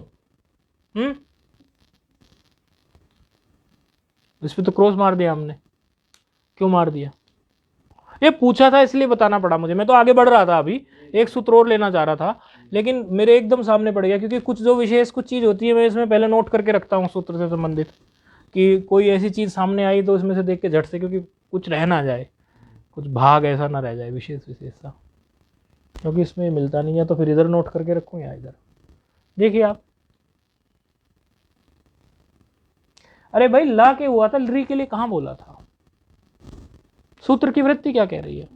[SPEAKER 1] इस पे तो क्रॉस मार दिया हमने, क्यों मार दिया? ये पूछा था इसलिए बताना पड़ा मुझे, मैं तो आगे बढ़ रहा था, अभी एक सूत्र और लेना चाह रहा था, लेकिन मेरे एकदम सामने पड़ गया, क्योंकि कुछ जो विशेष कुछ चीज होती है मैं इसमें पहले नोट करके रखता हूँ सूत्र से संबंधित, कि कोई ऐसी चीज सामने आई तो उसमें से देख के झट से, क्योंकि कुछ रह ना जाए, कुछ भाग ऐसा ना रह जाए विशेष विशेषता, क्योंकि इसमें मिलता नहीं है, तो फिर इधर नोट करके रखूँ या इधर। देखिए आप, अरे भाई ला के हुआ था, री के लिए कहाँ बोला था? सूत्र की वृत्ति क्या कह रही है?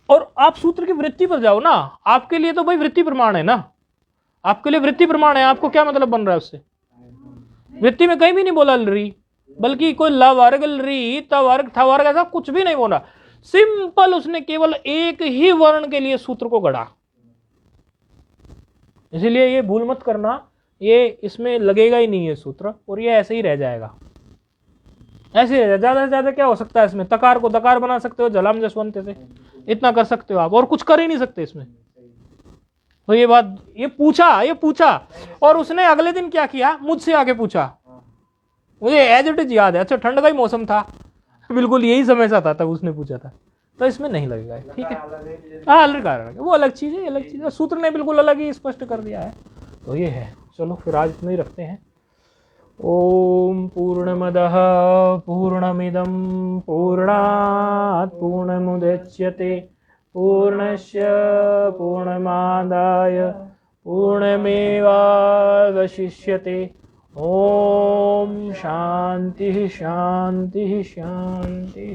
[SPEAKER 1] और आप सूत्र की वृत्ति पर जाओ ना, आपके लिए तो भाई वृत्ति प्रमाण है ना, आपके लिए वृत्ति प्रमाण है, आपको क्या मतलब बन रहा है उससे? वृत्ति में कहीं भी नहीं बोला री, बल्कि कोई ला वर्ग री त वर्ग था वर्ग ऐसा कुछ भी नहीं बोला, सिंपल उसने केवल एक ही वर्ण के लिए सूत्र को गढ़ा। इसलिए ये भूल मत करना, ये इसमें लगेगा ही नहीं है सूत्र, और ये ऐसे ही रह जाएगा, ऐसे ही ज्यादा से ज्यादा क्या हो सकता है इसमें, तकार को दकार बना सकते हो जलाम जसवंत से, इतना कर सकते हो आप, और कुछ कर ही नहीं सकते इसमें। तो ये बात, ये पूछा और उसने अगले दिन क्या किया, मुझसे आके पूछा, मुझे एज इट इज याद है, अच्छा ठंड का ही मौसम था, बिल्कुल यही समय सा था तब उसने पूछा था, तो इसमें नहीं लगेगा, ठीक है। हाँ अलग कारण, वो अलग चीज है, अलग चीज है, सूत्र ने बिल्कुल अलग ही स्पष्ट कर दिया है। तो ये है, चलो फिर आज इतना ही रखते हैं। ओम पूर्णमदः पूर्णमिदं पूर्णात् पूर्णमुदच्यते पूर्णस्य पूर्णमादाय पूर्णमेवावशिष्यते। ओम शांति शांति शांति।